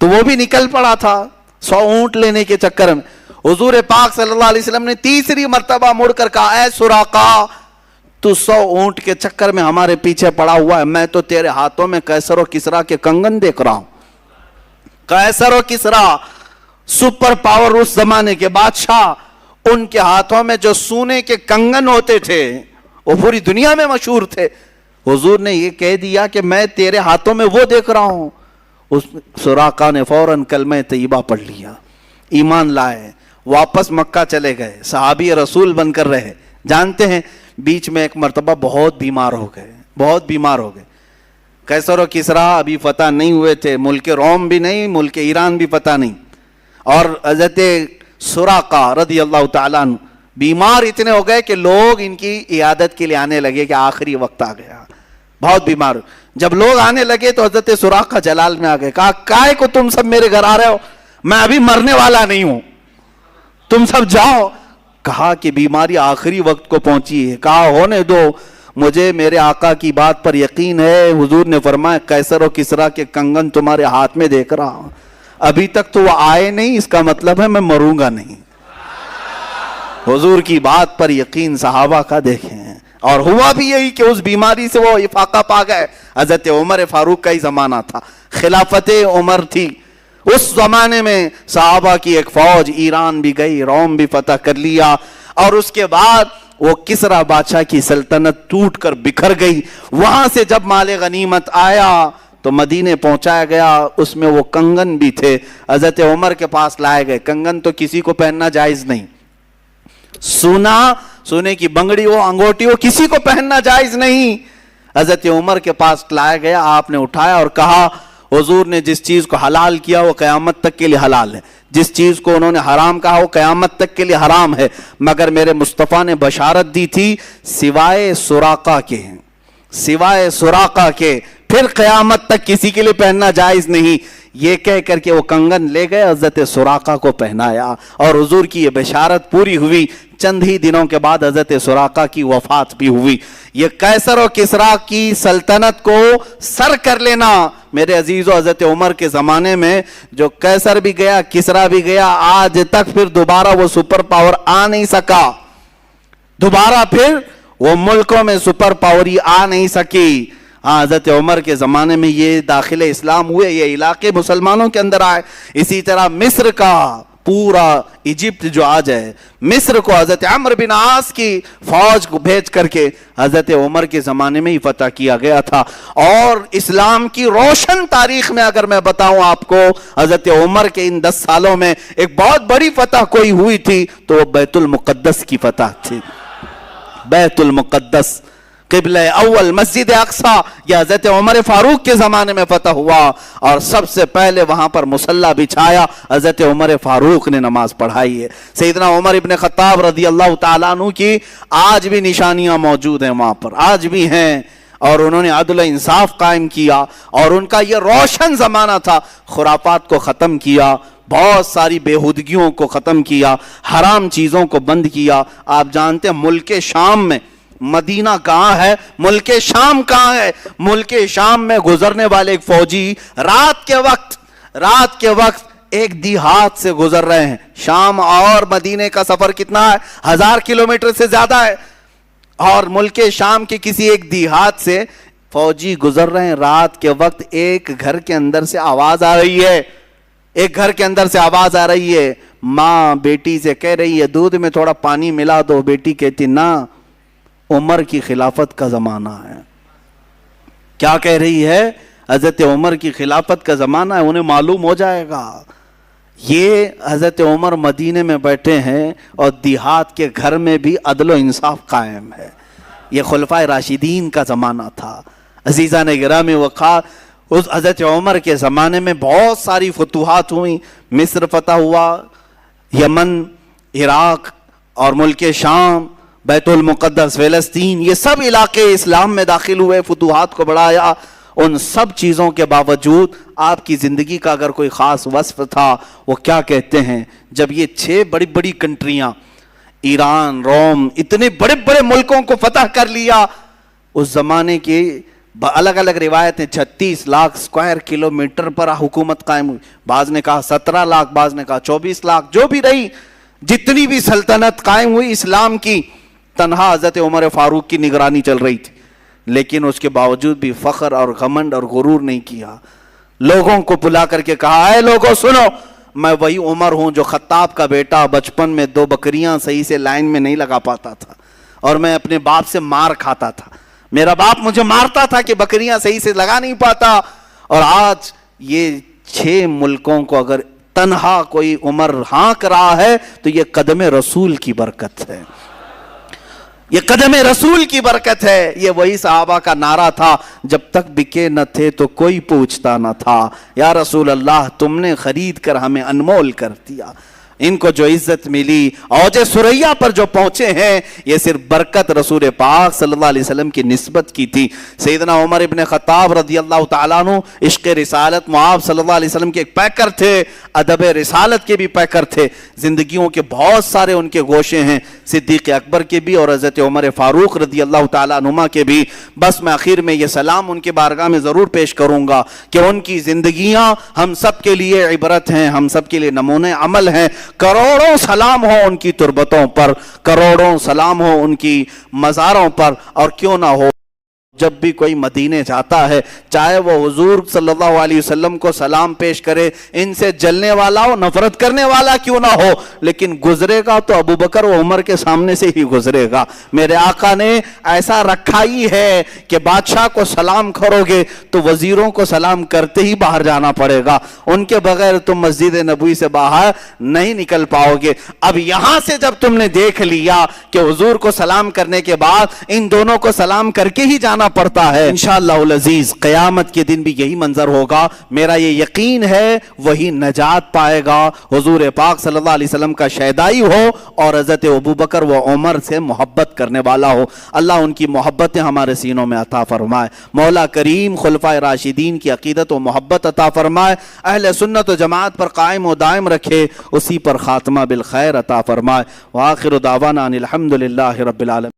تو وہ بھی نکل پڑا تھا 100 اونٹ لینے کے چکر میں. حضور پاک صلی اللہ علیہ وسلم نے تیسری مرتبہ مڑ کر کہا اے سراقہ تو 100 اونٹ کے چکر میں ہمارے پیچھے پڑا ہوا ہے، میں تو تیرے ہاتھوں میں قیصر و کسریٰ کے کنگن دیکھ رہا ہوں. قیصر و کسریٰ سپر پاور اس زمانے کے بادشاہ، ان کے ہاتھوں میں جو سونے کے کنگن ہوتے تھے وہ پوری دنیا میں مشہور تھے. حضور نے یہ کہہ دیا کہ میں تیرے ہاتھوں میں وہ دیکھ رہا ہوں. اس سراقہ نے فوراً کلمہ طیبہ پڑھ لیا, ایمان لائے, واپس مکہ چلے گئے, صحابی رسول بن کر رہے. جانتے ہیں بیچ میں ایک مرتبہ بہت بیمار ہو گئے. قیصر و کسریٰ ابھی فتح نہیں ہوئے تھے, ملک روم بھی نہیں, ملک ایران بھی فتح نہیں, اور حضرت سراقہ رضی اللہ تعالیٰ عنہ بیمار اتنے ہو گئے کہ لوگ ان کی عیادت کے لیے آنے لگے کہ آخری وقت آ گیا, بہت بیمار. جب لوگ آنے لگے تو حضرت سراقہ جلال میں آ گئے, کہا کائے کو تم سب میرے گھر آ رہے ہو, میں ابھی مرنے والا نہیں ہوں, تم سب جاؤ. کہا کہ بیماری آخری وقت کو پہنچی ہے. کہا ہونے دو, مجھے میرے آقا کی بات پر یقین ہے. حضور نے فرمایا قیصر و کسریٰ کے کنگن تمہارے ہاتھ میں دیکھ رہا ہوں, ابھی تک تو وہ آئے نہیں, اس کا مطلب ہے میں مروں گا نہیں. حضور کی بات پر یقین صحابہ کا دیکھیں, اور ہوا بھی یہی کہ اس بیماری سے وہ افاقہ پا گئے. حضرت عمر فاروق کا ہی زمانہ تھا, خلافت عمر تھی. اس زمانے میں صحابہ کی ایک فوج ایران بھی گئی, روم بھی فتح کر لیا, اور اس کے بعد وہ کسریٰ بادشاہ کی سلطنت ٹوٹ کر بکھر گئی. وہاں سے جب مال غنیمت آیا تو مدینے پہنچایا گیا, اس میں وہ کنگن بھی تھے, حضرت عمر کے پاس لائے گئے. کنگن تو کسی کو پہننا جائز نہیں, سونے کی بنگڑی ہو, انگوٹی ہو, کسی کو پہننا جائز نہیں. حضرت عمر کے پاس لایا گیا, آپ نے اٹھایا اور کہا حضور نے جس چیز کو حلال کیا وہ قیامت تک کے لیے حلال ہے, جس چیز کو انہوں نے حرام کہا وہ قیامت تک کے لیے حرام ہے, مگر میرے مصطفیٰ نے بشارت دی تھی سوائے سراقہ کے پھر قیامت تک کسی کے لیے پہننا جائز نہیں. یہ کہہ کر کے وہ کنگن لے گئے, حضرت سراقہ کو پہنایا, اور حضور کی یہ بشارت پوری ہوئی. چند ہی دنوں کے بعد حضرت سراقہ کی وفات بھی ہوئی. یہ قیصر و کسریٰ کی سلطنت کو سر کر لینا میرے عزیزو, حضرت عمر کے زمانے میں جو قیصر بھی گیا, کسریٰ بھی گیا, آج تک پھر دوبارہ وہ سپر پاور آ نہیں سکا, دوبارہ پھر وہ ملکوں میں سپر پاوری آ نہیں سکی. حضرت عمر کے زمانے میں یہ داخل اسلام ہوئے, یہ علاقے مسلمانوں کے اندر آئے. اسی طرح مصر کا پورا ایجپٹ جو آج ہے, مصر کو حضرت عمرو بن عاص کی فوج کو بھیج کر کے حضرت عمر کے زمانے میں ہی فتح کیا گیا تھا. اور اسلام کی روشن تاریخ میں اگر میں بتاؤں آپ کو, حضرت عمر کے ان 10 سالوں میں ایک بہت بڑی فتح کوئی ہوئی تھی تو وہ بیت المقدس کی فتح تھی. بیت المقدس قبلہ اول مسجد اقصی یہ حضرت عمر فاروق کے زمانے میں فتح ہوا, اور سب سے پہلے وہاں پر مصلی بچھایا حضرت عمر فاروق نے نماز پڑھائی ہے. سیدنا عمر ابن خطاب رضی اللہ تعالیٰ عنہ کی آج بھی نشانیاں موجود ہیں وہاں پر, آج بھی ہیں, اور انہوں نے عدل و انصاف قائم کیا, اور ان کا یہ روشن زمانہ تھا. خرافات کو ختم کیا, بہت ساری بےہودگیوں کو ختم کیا, حرام چیزوں کو بند کیا. آپ جانتے ہیں ملک شام میں, مدینہ کہاں ہے, ملک شام کہاں ہے, ملک شام میں گزرنے والے ایک فوجی رات کے وقت ایک دیہات سے گزر رہے ہیں. شام اور مدینے کا سفر کتنا ہے, 1000 کلومیٹر سے زیادہ ہے, اور ملک شام کے کسی ایک دیہات سے فوجی گزر رہے ہیں. رات کے وقت ایک گھر کے اندر سے آواز آ رہی ہے, ماں بیٹی سے کہہ رہی ہے دودھ میں تھوڑا پانی ملا دو. بیٹی کہتی نہ, عمر کی خلافت کا زمانہ ہے. کیا کہہ رہی ہے, حضرت عمر کی خلافت کا زمانہ ہے, انہیں معلوم ہو جائے گا. یہ حضرت عمر مدینے میں بیٹھے ہیں اور دیہات کے گھر میں بھی عدل و انصاف قائم ہے. یہ خلفائے راشدین کا زمانہ تھا. عزیزان گرامی وقار, اس حضرت عمر کے زمانے میں بہت ساری فتوحات ہوئیں. مصر فتح ہوا, یمن, عراق اور ملک شام, بیت المقدس, فلسطین, یہ سب علاقے اسلام میں داخل ہوئے, فتوحات کو بڑھایا. ان سب چیزوں کے باوجود آپ کی زندگی کا اگر کوئی خاص وصف تھا, وہ کیا کہتے ہیں, جب یہ 6 بڑی بڑی کنٹریاں, ایران, روم, اتنے بڑے بڑے ملکوں کو فتح کر لیا. اس زمانے کی الگ الگ روایتیں, 36 لاکھ اسکوائر کلومیٹر پر حکومت قائم ہوئی. بعض نے کہا 17 لاکھ, بعض نے کہا 24 لاکھ, جو بھی رہی, جتنی بھی سلطنت قائم ہوئی اسلام کی, تنہا حضرت عمر فاروق کی نگرانی چل رہی تھی. لیکن اس کے باوجود بھی فخر اور گھمنڈ اور غرور نہیں کیا. لوگوں کو بلا کر کے کہا, اے لوگوں سنو, میں وہی عمر ہوں جو خطاب کا بیٹا بچپن میں 2 بکریاں صحیح سے لائن میں نہیں لگا پاتا تھا, اور میں اپنے باپ سے مار کھاتا تھا. میرا باپ مجھے مارتا تھا کہ بکریاں صحیح سے لگا نہیں پاتا، اور آج یہ 6 ملکوں کو اگر تنہا کوئی عمر ہانک رہا ہے تو یہ قدم رسول کی برکت ہے، یہ قدم رسول کی برکت ہے۔ یہ وہی صحابہ کا نعرہ تھا، جب تک بکے نہ تھے تو کوئی پوچھتا نہ تھا، یا رسول اللہ تم نے خرید کر ہمیں انمول کر دیا۔ ان کو جو عزت ملی، اوج ثریا پر جو پہنچے ہیں، یہ صرف برکت رسول پاک صلی اللہ علیہ وسلم کی نسبت کی تھی۔ سیدنا عمر ابن خطاب رضی اللہ تعالیٰ عنہ عشق رسالت معاذ صلی اللہ علیہ وسلم کے ایک پیکر تھے، ادب رسالت کے بھی پیکر تھے، زندگیوں کے بہت سارے ان کے گوشے ہیں، صدیق اکبر کے بھی اور حضرت عمر فاروق رضی اللہ تعالیٰ عنہما کے بھی۔ بس میں آخر میں یہ سلام ان کے بارگاہ میں ضرور پیش کروں گا کہ ان کی زندگیاں ہم سب کے لیے عبرت ہیں، ہم سب کے لیے نمونے عمل ہیں۔ کروڑوں سلام ہو ان کی تربتوں پر، کروڑوں سلام ہو ان کی مزاروں پر، اور کیوں نہ ہو جب بھی کوئی مدینے جاتا ہے، چاہے وہ حضور صلی اللہ علیہ وسلم کو سلام پیش کرے، ان سے جلنے والا ہو، نفرت کرنے والا کیوں نہ ہو، لیکن گزرے گا تو ابو بکر و عمر کے سامنے سے ہی گزرے گا۔ میرے آقا نے ایسا رکھا ہی ہے کہ بادشاہ کو سلام کرو گے تو وزیروں کو سلام کرتے ہی باہر جانا پڑے گا، ان کے بغیر تم مسجد نبوی سے باہر نہیں نکل پاؤ گے۔ اب یہاں سے جب تم نے دیکھ لیا کہ حضور کو سلام کرنے کے بعد ان دونوں کو سلام کر کے ہی جانا پڑتا ہے، انشاءاللہ العزیز قیامت کے دن بھی یہی منظر ہوگا۔ میرا یہ یقین ہے وہی نجات پائے گا، حضور پاک صلی اللہ علیہ وسلم کا شیدائی ہو اور حضرت ابوبکر و عمر سے محبت کرنے والا ہو۔ اللہ ان کی محبتیں ہمارے سینوں میں عطا فرمائے، مولا کریم خلفائے راشدین کی عقیدت و محبت عطا فرمائے، اہل سنت و جماعت پر قائم و دائم رکھے، اسی پر خاتمہ بالخیر عطا فرمائے۔ وآخر دعوانا ان الحمدللہ رب العالمین۔